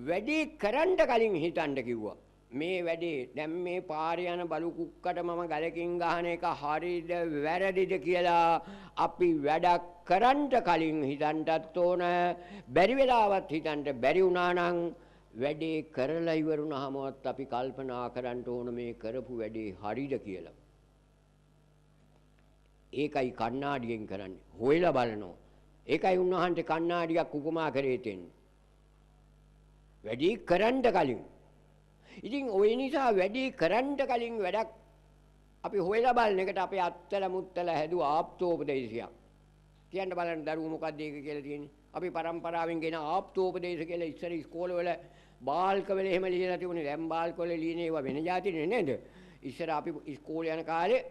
වැඩේ කරන්න කලින් හිතන්න කිව්වා. මේ වැඩේ දැන් මේ පාරේ යන බලු කුක්කට මම ගලකින් ගහන එක හරිද වැරදිද කියලා අපි වැඩක් කරන්න කලින් හිතන්නත් ඕන. බැරි වෙලාවත් හිතන්න බැරි වුණා නම් වැඩේ කරලා ඉවරුනහමවත් අපි කල්පනා කරන්න ඕන මේ කරපු වැඩේ හරිද කියලා. ඒකයි කණ්ණාඩියෙන් කරන්නේ. හොයලා බලනවා. ඒකයි උන්වහන්සේ කණ්ණාඩියක් උපමා කරේ තෙන්නේ. වැඩි කරන්න කලින්. ඉතින් ওই නිසා වැඩි කරන්න කලින් වැඩක් අපි හොයලා බලන එකට අපේ අත්තල මුත්තල හැදුවා ආප්තෝපදේශයක්. කියන්න බලන්න දරුවෝ මොකක්ද ඒක කියලා තියෙන්නේ. අපි පරම්පරාවෙන් ගෙන ආප්තෝපදේශ කියලා ඉස්සර ඉස්කෝලේ වල බාල්ක වල එහෙම ලියලා තිබුණේ. දැන් බාල්ක වල ලියන ඒවා වෙන જાතිනේ නේද? ඉස්සර අපි ඉස්කෝලේ යන කාලේ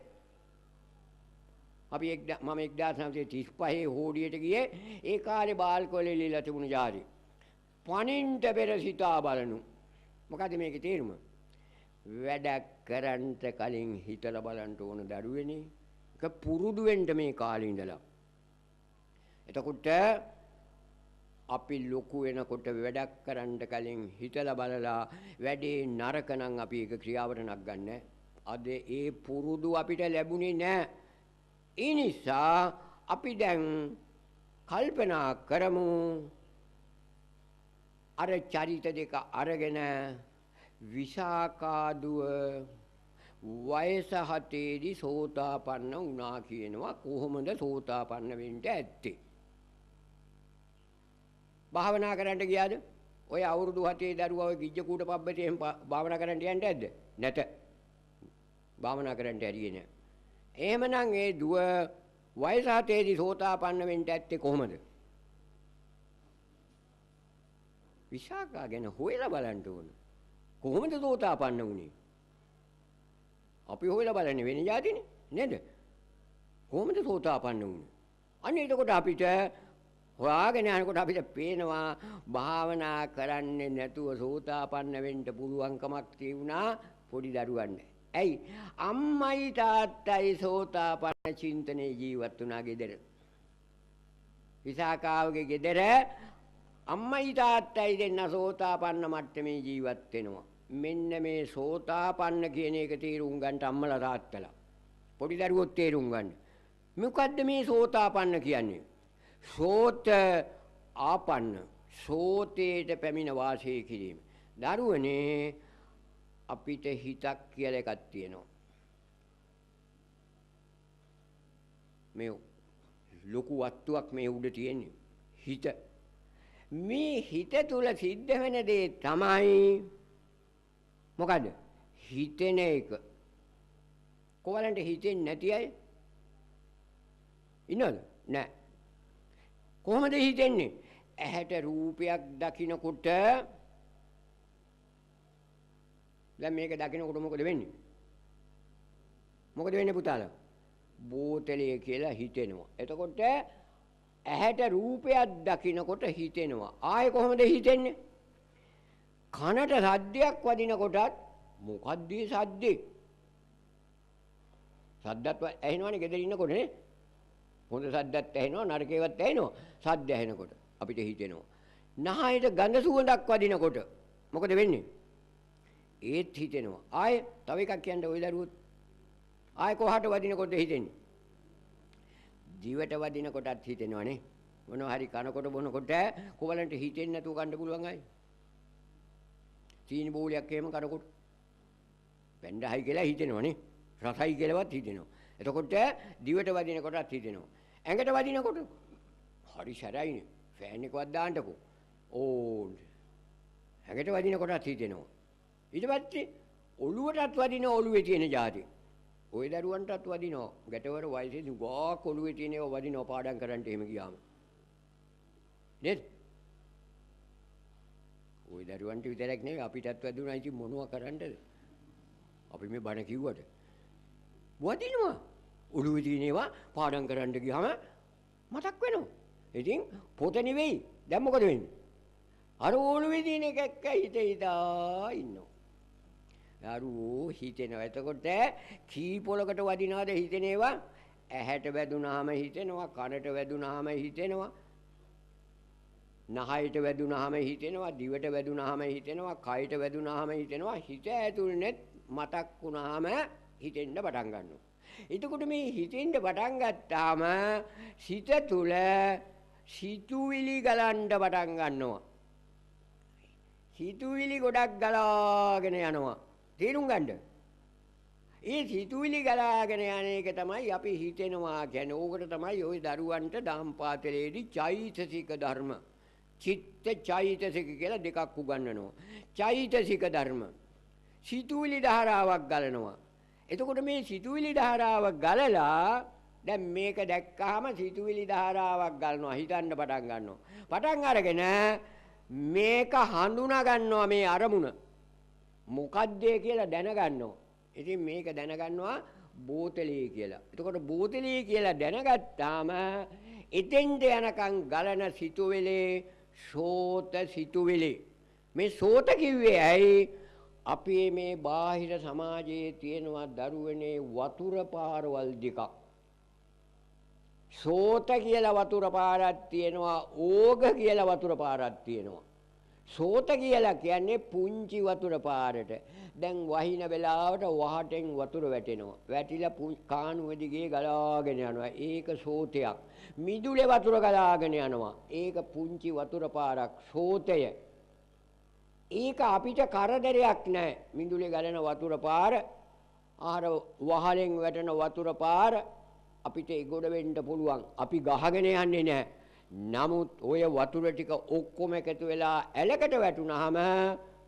අපි මම 1935 හෝඩියට ගියේ. ඒ කාලේ බාල්ක වල ලියලා තිබුණු જાති. පණින්ට පෙර සිතා බලනු. මොකද මේකේ තේරුම? වැඩක් කරන්න කලින් හිතලා බලන්න ඕන දරුවනේ. ඒක පුරුදු වෙන්න මේ කාලේ ඉඳලා. එතකොට අපි ලොකු වෙනකොට වැඩක් කරන්න කලින් හිතලා බලලා වැඩේ නරක නම් අපි ඒක ක්‍රියාවට නගන්නේ. අද ඒ පුරුදු අපිට ලැබුණේ නැහැ. ඒ නිසා අපි දැන් කල්පනා කරමු අර චරිත දෙක අරගෙන විසාකාදුව වයස 7ේදී සෝතාපන්න වුණා කියනවා. කොහොමද සෝතාපන්න වෙන්න ඇත්තේ? භාවනා කරන්න ගියාද? ඔය අවුරුදු 7 දරුවා ඔය ගිජ්ජ කූට පබ්බතේ එහෙම භාවනා කරන්න යන්නේ නැද්ද? නැත. භාවනා කරන්න ඇරියේ නැහැ. එහෙමනම් ඒ දුව වයස 7ේදී සෝතාපන්න වෙන්න ඇත්තේ කොහොමද? විසාකා ගැන හොයලා බලන්න ඕන. කොහොමද සෝතාපන්න වුනේ? අපි හොයලා බලන්නේ වෙන જાතිනේ නේද? කොහොමද සෝතාපන්න වුනේ? අන්න එතකොට අපිට හොයාගෙන යනකොට අපිට පේනවා භාවනා කරන්නේ නැතුව සෝතාපන්න වෙන්න පුළුවන්කමක් තියුණා පොඩි දරුවන්ට. ඇයි? අම්මයි තාත්තයි සෝතාපන්න චින්තනයේ ජීවත් වුණා ගෙදර. විසාකාවගේ ගෙදර අම්මයි තාත්තයි දෙන්න සෝතාපන්න මට්ටමේ ජීවත් වෙනවා. මෙන්න මේ සෝතාපන්න කියන එක තේරුම් ගන්න අම්මලා තාත්තලා. පොඩි දරුවෝ තේරුම් ගන්න. මොකද්ද මේ සෝතාපන්න කියන්නේ? සෝත ආපන්න. සෝතේට පැමිණ වාසය කිරීම. දරුවනේ අපිට හිතක් කියලා එකක් තියෙනවා. මේ ලොකු වස්තුවක් මේ උඩ තියෙන්නේ. හිත. මේ හිත තුල සිද්ධ වෙන දේ තමයි මොකද? හිතෙන එක. කොවලන්ට හිතෙන්නේ නැති අය ඉන්නවද? නැහැ. කොහොමද හිතෙන්නේ? ඇහැට රූපයක් දකිනකොට දැන් මේක දකිනකොට මොකද වෙන්නේ? මොකද වෙන්නේ පුතාලා? බෝතලය කියලා හිතෙනවා. එතකොට ඇහැට රූපයක් දකිනකොට හිතෙනවා. ආයේ කොහොමද හිතෙන්නේ? කනට සද්දයක් වදිනකොටත් මොකද්ද මේ සද්දේ? සද්දත් ඇහෙනවනේ ගෙදර ඉන්නකොට නේ. හොඳ සද්දත් ඇහෙනවා නරකේවත් ඇහෙනවා. සද්ද ඇහෙනකොට අපිට හිතෙනවා. නහයට ගඳ සුවඳක් වදිනකොට මොකද වෙන්නේ? ඒත් හිතෙනවා. ආයේ තව එකක් කියන්න ඔය දරුවොත් ආයේ කොහාට වදිනකොට හිතෙන්නේ? දිවට වදිනකොටත් හිතෙනවනේ. මොනවා හරි කනකොට බොනකොට කොවලන්ට හිතෙන්නේ නැතුව කන්න පුළුවන් අය. සීනි බෝලයක් එහෙම කනකොට පැණ්ඩහයි කියලා හිතෙනවනේ. රසයි කියලාවත් හිතෙනවා. එතකොට දිවට වදින කොටත් හිතෙනවා. ඇඟට වදිනකොට හරි සැරයිනේ. ෆෑන් එකවත් දාන්නකෝ. ඕ ඇඟට වදින කොටත් හිතෙනවා. ඊට පස්සේ ඔළුවටත් වදින ඔළුවේ තියෙන જાති. ওই දරුවන්ටත් වදිනවා. ගැටවර වයසේදී ගාක් ඔළුවේ තියෙන ඒවා වදිනවා පාඩම් කරන්න එහෙම ගියාම. නේද? ওই දරුවන්ට විතරක් නෙවෙයි අපිටත් වැදුනා. ඉතින් මොනවා කරන්නද? අපි මේ බණ කිව්වට වදිනවා. ඔළුවේ තියෙන ඒවා පාඩම් කරන්න ගියාම මතක් වෙනවා. ඉතින් පොත නෙවෙයි. දැන් මොකද වෙන්නේ? අර ඔළුවේ තියෙන එකක් හිතා ඉන්නවා. දරුවෝ හිතෙනවා. එතකොට කී පොලකට වදිනවද හිතෙන ඒවා? ඇහැට වැදුනහම හිතෙනවා, කනට වැදුනහම හිතෙනවා, නහයට වැදුනහම හිතෙනවා, දිවට වැදුනහම හිතෙනවා, කයට වැදුනහම හිතෙනවා. හිත ඇතුළේ මතක් වුණාම හිතෙන්න පටන් ගන්නවා. එතකොට මේ හිතෙන්න පටන් ගත්තාම සිත තුළ සිතුවිලි ගලන්න පටන් ගන්නවා. සිතුවිලි ගොඩක් ගලාගෙන යනවා. තේරුම් ගන්නද? ඒ සිතුවිලි ගලාගෙන යන එක තමයි අපි හිතෙනවා කියන්නේ. ඕකට තමයි ওই දරුවන්ට දාම්පාතලේදී චෛතසික ධර්ම, චිත්ත චෛතසික කියලා දෙකක් උගන්වනවා. චෛතසික ධර්ම සිතුවිලි ධාරාවක් ගලනවා. එතකොට මේ සිතුවිලි ධාරාව ගලලා දැන් මේක දැක්කහම සිතුවිලි ධාරාවක් ගලනවා. හිතන්න පටන් ගන්නවා. පටන් අරගෙන මේක හඳුනා ගන්නවා මේ අරමුණ. මොකද්ද කියලා දැනගන්නවා. ඉතින් මේක දැනගන්නවා බෝතලේ කියලා. එතකොට බෝතලේ කියලා දැනගත්තාම එතෙන්ට යනකම් ගලන සිතුවිලි සෝත සිතුවිලි. මේ සෝත කිව්වේ ඇයි? අපේ මේ බාහිර සමාජයේ තියෙනවා දරුවනේ වතුර පාරවල් දෙකක්. සෝත කියලා වතුර පාරක් තියෙනවා, ඕග කියලා වතුර පාරක් තියෙනවා. සෝත කියලා කියන්නේ පුංචි වතුර පාරට. දැන් වහින වෙලාවට වහටෙන් වතුර වැටෙනවා. වැටිලා කාණුව දිගේ ගලාගෙන යනවා. ඒක සෝතයක්. මිදුලේ වතුර ගලාගෙන යනවා. ඒක පුංචි වතුර පාරක්, සෝතය. ඒක අපිට කරදරයක් නැහැ. මිදුලේ ගලන වතුර පාර, ආහාර වහලෙන් වැටෙන වතුර පාර අපිට ඒගොඩ වෙන්න පුළුවන්. අපි ගහගෙන යන්නේ නැහැ. නමුත් ඔය වතුර ටික ඔක්කොම එකතු වෙලා ඇලකට වැටුනහම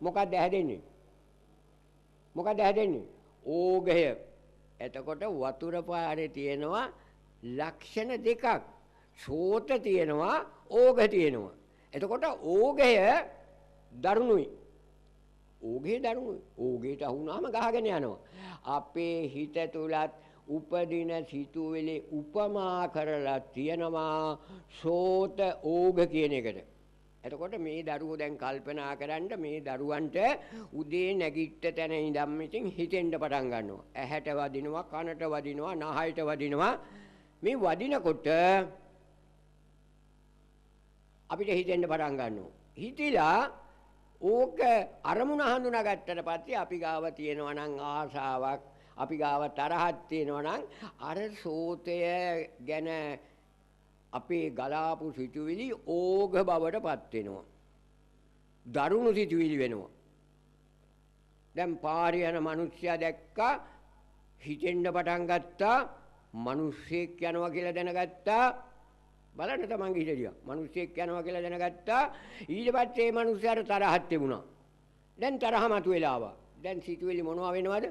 මොකක්ද හැදෙන්නේ? මොකක්ද හැදෙන්නේ? ඕගය. එතකොට වතුර පාරේ තියෙනවා ලක්ෂණ දෙකක්. සෝත තියෙනවා, ඕග තියෙනවා. එතකොට ඕගය දරුණුයි. ඕගේ දරුණුයි. ඕගේට අහුනහම ගහගෙන යනවා. අපේ හිත තුලත් උපදින සිතුවිලි උපමා කරලා තියෙනවා සෝත ඕග කියන එකට. එතකොට මේ දරුවෝ දැන් කල්පනා කරන්න මේ දරුවන්ට උදේ නැගිට තැන ඉඳන් ඉතින් හිතෙන්න පටන් ගන්නවා. ඇහැට වදිනවා, කනට වදිනවා, නහයට වදිනවා. මේ වදිනකොට අපිට හිතෙන්න පටන් ගන්නවා. හිතිලා ඕක අරමුණ හඳුනා ගත්තට පස්සේ අපි ගාව තියෙනවා නම් ආසාවක්, අපි ගාව තරහක් තියෙනවා නම් අර සෝතය ගැන අපේ ගලාපු සිතුවිලි ඕග බවටපත් වෙනවා. දරුණු සිතුවිලි වෙනවා. දැන් පාරේ යන මිනිස්සයා දැක්කා, හිතෙන්න පටන් ගත්තා, මිනිස්සෙක් යනවා කියලා දැනගත්තා. බලන්න තමන්ගේ හිත දිහා. මිනිස්සෙක් යනවා කියලා දැනගත්තා. ඊට පස්සේ මේ මිනිස්සයාට තරහක් තිබුණා. දැන් තරහ මතුවලා ආවා. දැන් සිතුවිලි මොනවා වෙනවද?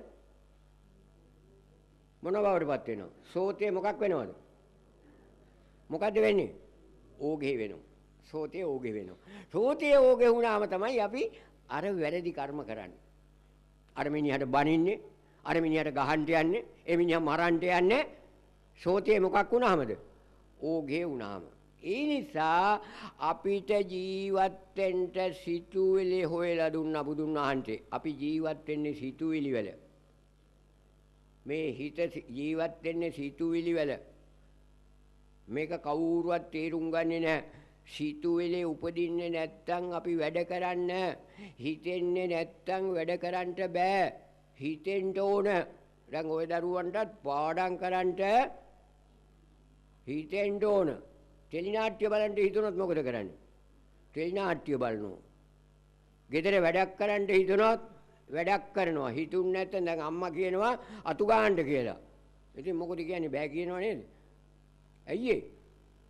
මොන බවටපත් වෙනවද? සෝතේ මොකක් වෙනවද? මොකද්ද වෙන්නේ? ඕගේ වෙනවා. සෝතේ ඕගේ වෙනවා. සෝතේ ඕගේ වුණාම තමයි අපි අර වැරදි කර්ම කරන්නේ. අර මිනිහට බනින්නේ, අර මිනිහට ගහන්න යන්නේ, ඒ මිනිහා මරන්න යන්නේ. සෝතේ මොකක් වුණාමද? ඕගේ වුණාම. ඒ නිසා අපිට ජීවත් වෙන්න සිතුවිලි හොයලා දුන්නා බුදුන් වහන්සේ. අපි ජීවත් වෙන්නේ සිතුවිලි වල. මේ හිත ජීවත් වෙන්නේ සිතුවිලි වල. මේක කවුරුවත් තේරුම් ගන්නේ නැහැ. සිතුවිලි උපදින්නේ නැත්තම් අපි වැඩ කරන්න, හිතෙන්නේ නැත්තම් වැඩ කරන්න බෑ. හිතෙන්න ඕන. දැන් ওই දරුවන්ටත් පාඩම් කරන්න හිතෙන්න ඕන. ටෙලිනාට්‍ය බලන්න හිතුනොත් මොකද කරන්නේ? ටෙලිනාට්‍ය බලනවා. ගෙදර වැඩක් කරන්න හිතුනොත් වැඩක් කරනවා. හිතුන්නේ නැත්නම් දැන් අම්මා කියනවා අතු ගන්න කියලා. ඉතින් මොකද කියන්නේ බෑ කියනව නේද? ඇයි ඒ?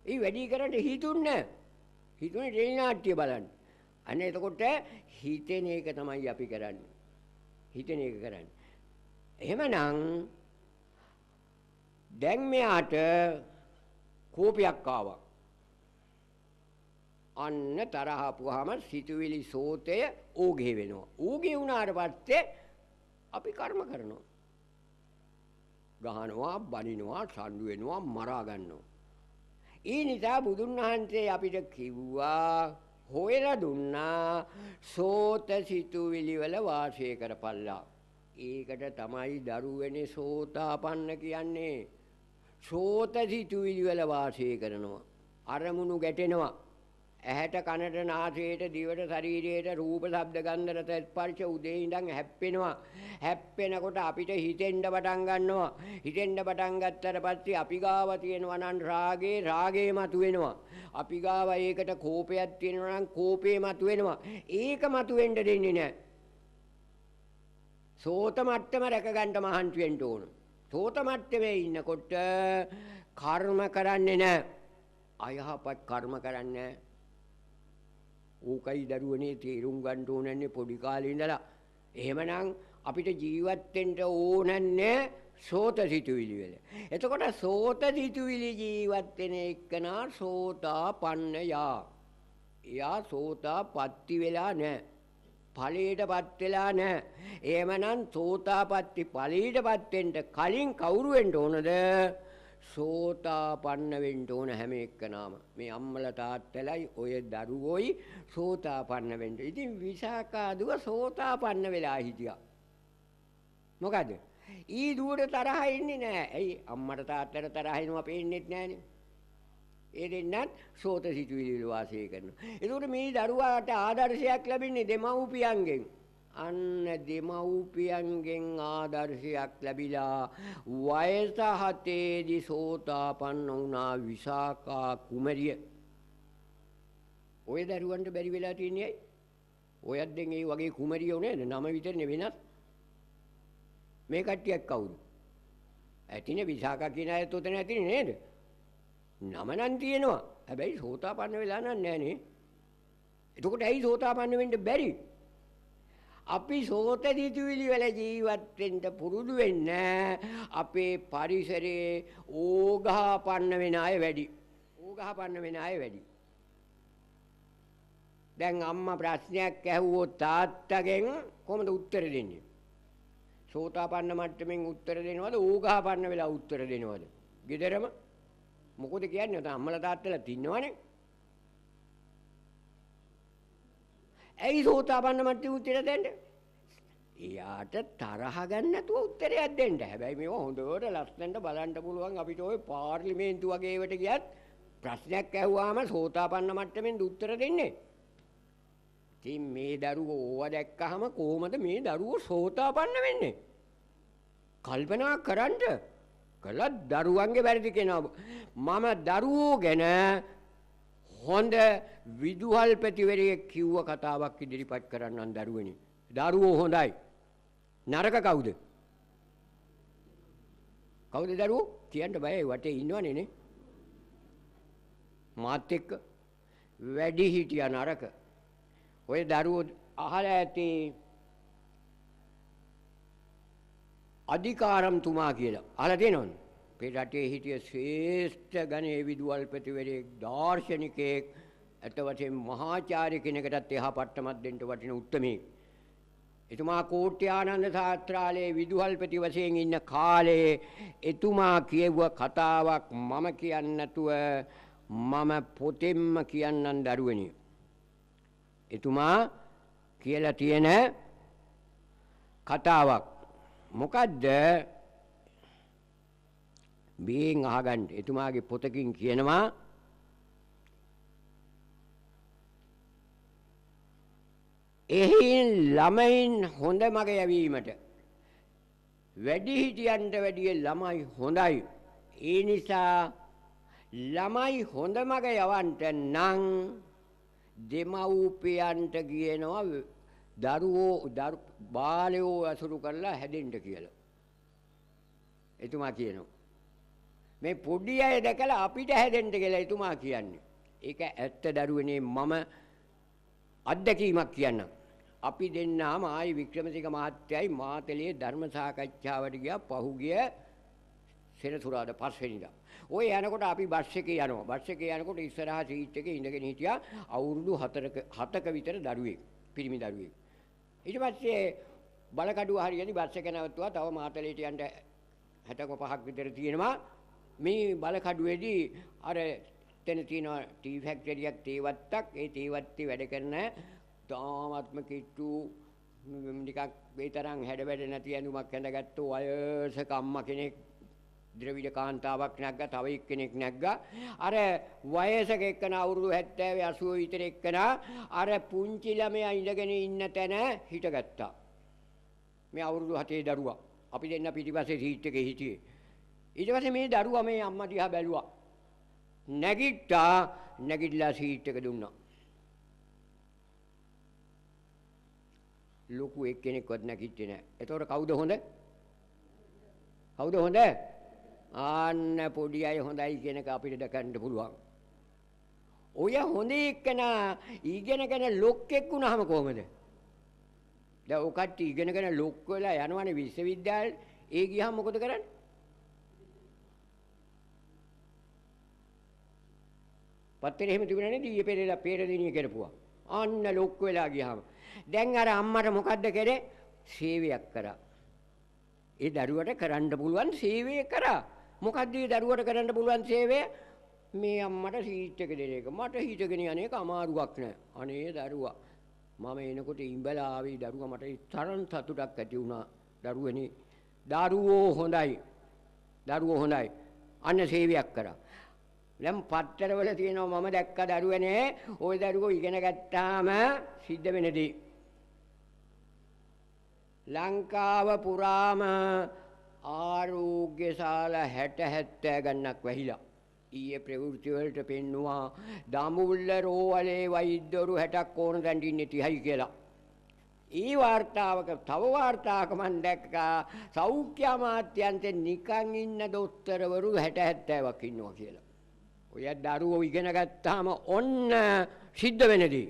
ඒ වැඩි කරන්න හිතුන්නේ නැහැ. හිතුනේ ටෙලි නාට්‍ය බලන්න. අන්න එතකොට හිතෙන එක තමයි අපි කරන්නේ. හිතෙන එක කරන්නේ. එහෙමනම් දැන් මෙයාට කෝපයක් ආවා. අන්න තරහ ආපුවාම සිතුවිලි සෝතය ඕගේ වෙනවා. ඕගේ වුණාට පස්සේ අපි කර්ම කරනවා. ගහනවා, බනිනවා, සම්ඩු වෙනවා, මරා ගන්නවා. ඒ නිසා බුදුන් වහන්සේ අපිට කිව්වා හොයලා දුන්නා සෝත සිතුවිලි වල වාසය කරපල්ලා. ඒකට තමයි දරුවනේ සෝතාපන්න කියන්නේ. සෝත සිතුවිලි වල වාසය කරනවා. අරමුණු ගැටෙනවා. ඇහැට කනට නාසයට දිවට ශරීරයට රූප ශබ්ද ගන්ධ රස ස්පර්ශ උදේ ඉඳන් හැප්පෙනවා. හැප්පෙනකොට අපිට හිතෙන්න පටන් ගන්නවා. හිතෙන්න පටන් ගත්තට පස්සේ අපි ගාව තියෙනවා නම් රාගේ මතුවෙනවා. අපි ගාව ඒකට කෝපයක් තියෙනවා නම් කෝපේ මතුවෙනවා. ඒක මතුවෙන්න දෙන්නේ නැහැ. සෝත මට්ටම රැක ගන්න මහන්සි වෙන්න ඕන. සෝත මට්ටමේ ඉන්නකොට කර්ම කරන්නේ නැහැ. අයහපත් කර්ම කරන්නේ නැහැ. ඕකයි දරුවනේ තේරුම් ගන්න ඕනන්නේ පොඩි කාලේ ඉඳලා. එහෙමනම් අපිට ජීවත් වෙන්න ඕනන්නේ සෝත සිතුවිලි වල. එතකොට සෝත සිතුවිලි ජීවත් වෙන එකනා සෝතාපන්නයා. එයා සෝතාපට්ටි වෙලා නැහැ. ඵලයටපත් වෙලා නැහැ. එහෙමනම් සෝතාපට්ටි ඵලයටපත් වෙන්න කලින් කවුරු වෙන්න ඕනද? සෝතාපන්න වෙන්න ඕන හැම එක්කනම. මේ අම්මලා තාත්තලයි ඔය දරුවෝයි සෝතාපන්න වෙන්න. ඉතින් විසාකාදුව සෝතාපන්න වෙලා හිටියා. මොකද? ඊ දුවට තරහ ඉන්නේ නැහැ. ඇයි අම්මට තාත්තට තරහ එනවා පේන්නේත් නැහනේ. ඒ දෙන්නත් සෝත සිතුවිලි වල වාසය කරනවා. ඒකට මේ දරුවාට ආදර්ශයක් ලැබෙන්නේ දෙමව්පියන්ගෙන්. අන්න දෙමව්පියන්ගෙන් ආදර්ශයක් ලැබිලා වයස 7 දී සෝතාපන්න වුණා විසාකා කුමරිය. ඔය දරුවන්ට බැරි වෙලා තියන්නේ ඇයි? ඔයත් දැන් ඒ වගේ කුමරියෝ නේද? නම විතරනේ වෙනස්. මේ කට්ටියක් කවුද? ඇතිනේ විසාකා කියන අයත් උතන ඇතිනේ නේද? නම නම් තියෙනවා. හැබැයි සෝතාපන්න වෙලා නැහැ නේ. එතකොට ඇයි සෝතාපන්න වෙන්න බැරි? අපි සෝත දිතුවිලි වල ජීවත් වෙන්න පුරුදු වෙන්න අපේ පරිසරයේ ඕඝාපන්න වෙන අය වැඩි. ඕඝාපන්න වෙන අය වැඩි. දැන් අම්මා ප්‍රශ්නයක් ඇහුවොත් තාත්තගෙන් කොහොමද උත්තර දෙන්නේ? සෝතාපන්න මට්ටමින් උත්තර දෙනවද? ඕඝාපන්න වෙලා උත්තර දෙනවද? ගෙදරම මොකද කියන්නේ? අම්මලා තාත්තලා තින්නවනේ. ඇයි සෝතාපන්න මට්ටමේ උත්තර දෙන්න? එයාට තරහ ගන්න නැතුව උත්තරයක් දෙන්න. හැබැයි මේව හොඳට ලස්සනට බලන්න පුළුවන්. අපිට ওই පාර්ලිමේන්තු වගේ ඒවට ගියත් ප්‍රශ්නයක් ඇහුවාම සෝතාපන්න මට්ටමින් උත්තර දෙන්නේ. ඉතින් මේ දරුවෝ ඕවා දැක්කහම කොහොමද මේ දරුවෝ සෝතාපන්න වෙන්නේ? කල්පනා කරන්න. කළා දරුවන්ගේ වැරදි කෙනා. මම දරුවෝ ගැන හොඳ විදුහල්පතිවරයෙක් කිව්ව කතාවක් ඉදිරිපත් කරන්නම් දරුවනි. දරුවෝ හොඳයි. නරක කවුද? කවුද දරුවෝ? කියන්න බෑ වටේ ඉන්නවනේ නේ. මාත් එක්ක වැඩි හිටියා නරක. ඔය දරුවෝ අහලා ඇති අධිකාරම්තුමා කියලා. අහලා තියෙනවද? අපේ රටේ හිටිය ශ්‍රේෂ්ඨ ගණයේ විදුහල්පතිවරයෙක් දාර්ශනිකයෙක් අත වශයෙන් මහාචාර්ය කෙනෙකුටත් එහා පට්ටමක් දෙන්න වටින උත්මයෙක්. එතුමා කෝට්ටේ ආනන්ද ශාස්ත්‍රාලයේ විදුහල්පති වශයෙන් ඉන්න කාලේ එතුමා කියව කතාවක් මම කියන්නේ නැතුව මම පොතෙන්ම කියන්නම් දරුවනි. එතුමා කියලා තියෙන කතාවක් මොකද්ද? බීන් අහගන්න. එතුමාගේ පොතකින් කියනවා එහි ළමයින් හොඳ මග යැවීමට වැඩිහිටියන්ට වැඩිය ළමයි හොඳයි. ඒ නිසා ළමයි හොඳ මග යවන්න නම් දෙමව්පියන්ට කියනවා බාලයෝ අසුරු කරලා හැදෙන්න කියලා. එතුමා කියනවා. මේ පොඩි අය දැකලා අපිට හැදෙන්න කියලා එතුමා කියන්නේ. ඒක ඇත්ත දරුවනේ මම අත්දැකීමක් කියන්නම්. අපි දෙන්නාම ආයි වික්‍රමසිංහ මහත්තයයි මාතලේ ධර්ම සාකච්ඡාවට ගියා පහුගිය සෙනසුරාදා පස්වෙනිදා. ඔය යනකොට අපි බස් එකේ යනවා. බස් එකේ යනකොට ඉස්සරහා සීට් එකේ ඉඳගෙන හිටියා අවුරුදු 7ක විතර දරුවෙක්, පිරිමි දරුවෙක්. ඊට පස්සේ බලකඩුව හරියදී බස් එක නැවතුවා. තව මාතලේට යන්න 65ක් විතර තියෙනවා. මේ බලකඩුවේදී අර එතන තියෙනවා ටී ෆැක්ටරියක් තේවත්තක්. ඒ තේවත්තේ වැඩ කරන තාමත්ම කිට්ටු නිකක් මේ තරම් හැඩ වැඩ නැති ඇඳුමක් ඇඳගත්තු වයසක අම්මා කෙනෙක් ද්‍රවිඩ කාන්තාවක් නැග්ගා. තව එක්කෙනෙක් නැග්ගා. අර වයසක එක්කන අවුරුදු 70 80 විතර එක්කන අර පුංචි ළමයා ඉඳගෙන ඉන්න තැන හිටගත්තා. මේ අවුරුදු 7 දරුවා. අපි දෙන්න පිටිපස්සේ සීට් එකේ හිටියේ. ඊට පස්සේ මේ දරුවා මේ අම්මා දිහා බැලුවා. නැගිටලා සීට් එක දුන්නා. ලොකු එක්කෙනෙක්වත් නැගිටින්නේ නැහැ. එතකොට කවුද හොඳ? කවුද හොඳ? ආන්න පොඩි අය හොඳයි කියන එක අපිට දකින්න පුළුවන්. ඔය හොඳ එක්කන ඉගෙනගෙන ලොක්ෙක් වුණාම කොහමද? දැන් ඔය කට්ටිය ඉගෙනගෙන ලොක් වෙලා යනවනේ විශ්වවිද්‍යාලේ. ඒ ගියාම මොකද කරන්නේ? පත්තරේ එහෙම තිබුණා නේද? ඊයේ පෙරදිනිය කරපුවා. අන්න ලොක් වෙලා ගියාම. දැන් අර අම්මට මොකද්ද කරේ? සේවයක් කරා. ඒ දරුවට කරන්න පුළුවන් සේවය කරා. මොකද්ද ඒ දරුවට කරන්න පුළුවන් සේවය? මේ අම්මට සීට් එක දෙන එක. මට හිටගෙන යන්නේ අමාරුවක් නෑ. අනේ දරුවා. මම එනකොට ඉඹලා ආවේ දරුවා මට තරම් සතුටක් ඇති වුණා. දරුවනේ. දරුවෝ හොඳයි. අන්න සේවයක් කරා. දැන් පත්තරවල තියෙනවා මම දැක්ක දරුවනේ ওই දරුවෝ ඉගෙන ගත්තාම සිද්ධ වෙන දේ. ලංකාව පුරාම ආරෝග්‍ය ශාලා 60 70 ගණනක් වැහිලා. ඊයේ ප්‍රවෘත්ති වලට පෙන්නවා දඹුල්ල රෝවලේ වෛද්‍යවරු 60ක් ඕන දැන් ඉන්නේ 30යි කියලා. ඊ වාර්තාවක තව වාර්තාවක මම දැක්කා සෞඛ්‍ය අමාත්‍යාංශේ නිකන් ඉන්න දොස්තරවරු 60 70ක් ඉන්නවා කියලා. ඔය දරුවෝ ඉගෙන ගත්තාම ඔන්න සිද්ධ වෙනදී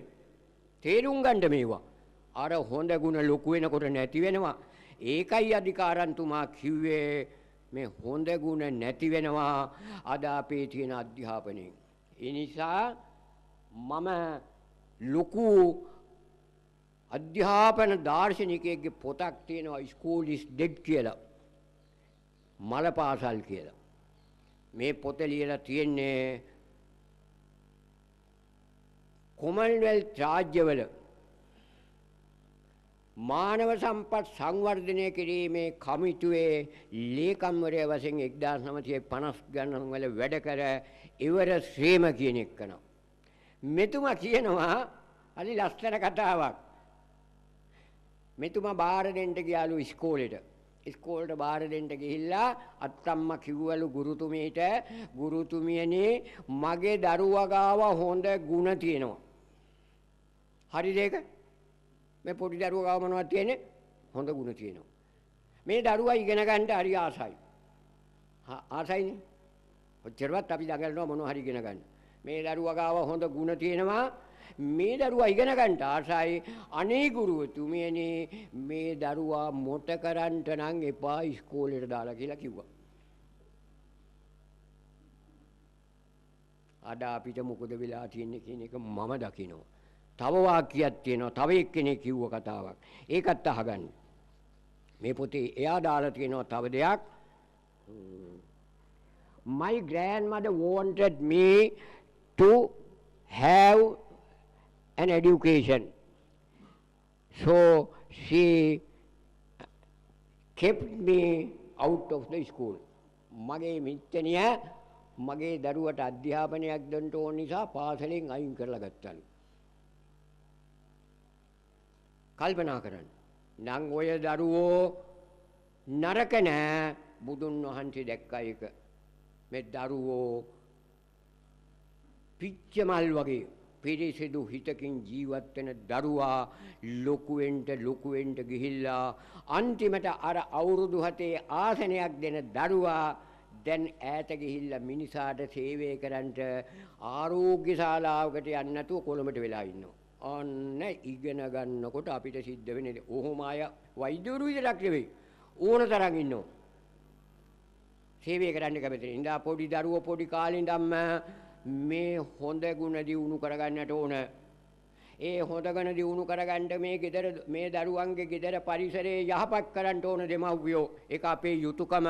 තේරුම් ගන්න මේවා. අර හොඳ ගුණ ලොකු වෙනකොට නැති වෙනවා. ඒකයි අධිකාරන්තුමා කිව්වේ මේ හොඳ ගුණ නැති වෙනවා අද අපේ තියෙන අධ්‍යාපනයේ. ඒ නිසා මම ලොකු අධ්‍යාපන දාර්ශනිකයෙක්ගේ පොතක් තියෙනවා ස්කූල් ඉස් ඩෙඩ් කියලා. මල පාසල් කියලා. මේ පොත ලියලා තියෙන්නේ කොමන්වෙල්ත් රාජ්‍යවල මානව සම්පත් සංවර්ධනය කිරීමේ කමිටුවේ ලේකම්වරයා වශයෙන් 1950 ගණන් වල වැඩ කර ඉවර ශ්‍රේම කියන එකන. මෙතුමා කියනවා අලි ලස්සන කතාවක්. මෙතුමා බාර දෙන්න ගියාලු ඉස්කෝලේට බාර දෙන්න ගිහිල්ලා අත්තම්මා කිව්වලු ගුරුතුමියට ගුරුතුමියනේ මගේ දරුවා ගාව හොඳ ගුණ තියෙනවා. හරිද ඒක? මේ පොඩි දරුවා ගාව මොනවද තියෙන්නේ? හොඳ ගුණ තියෙනවා. මේ දරුවා ඉගෙන ගන්න හරි ආසයි. ආසයිනේ. ඔච්චරවත් අපි දඟලනවා මොනවා හරි ඉගෙන ගන්න. මේ දරුවා ගාව හොඳ ගුණ තියෙනවා. මේ දරුවා ඉගෙන ගන්න ආසයි. අනේ ගුරුතුමියනේ මේ දරුවා මොට කරන්ට නම් එපා ඉස්කෝලේට දාලා කියලා කිව්වා. අද අපිට මොකද වෙලා තියෙන්නේ කියන එක මම දකිනවා. තව වාක්‍යයක් තියෙනවා. තව එක්කෙනෙක් කිව්ව කතාවක්. ඒකත් අහගන්න. මේ පොතේ එයා දාලා තියෙනවා තව දෙයක්. My grandmother wanted me to have an education. So she kept me out of the school. මගේ මිත්තනිය මගේ දරුවට අධ්‍යාපනයක් දෙන්න ඕන නිසා පාසලෙන් අයින් කරලා ගත්තලු. කල්පනා කරන්න. නම් ඔය දරුවෝ නරක නෑ බුදුන් වහන්සේ දැක්කා ඒක. මේ දරුවෝ පිච්ච මල් වගේ පිරිසිදු හිතකින් ජීවත් වෙන දරුවා ලොකු වෙන්න ගිහිල්ලා අන්තිමට අර අවුරුදු 7 ආසනයක් දෙන දරුවා දැන් ඈත ගිහිල්ලා මිනිසාට සේවය කරන්නට ආරෝග්‍ය ශාලාවකට යන්න නැතුව කොළඹට වෙලා ඉන්නවා. අන්න ඉගෙන ගන්නකොට අපිට සිද්ධ වෙන්නේ ඔහොම අය වෛද්‍යවරු විතරක් නෙවෙයි ඕන තරම් ඉන්නවා. සේවය කරන්න කැමති. ඉඳා පොඩි දරුවෝ පොඩි කාලේ ඉඳන්ම මේ හොඳ ගුණ දියුණු කරගන්නට ඕන. ඒ හොඳ ගුණ දියුණු කරගන්න මේ දරුවන්ගේ ගෙදර පරිසරයේ යහපත් කරන්න ඕන දෙමව්පියෝ. ඒක අපේ යුතුයකම.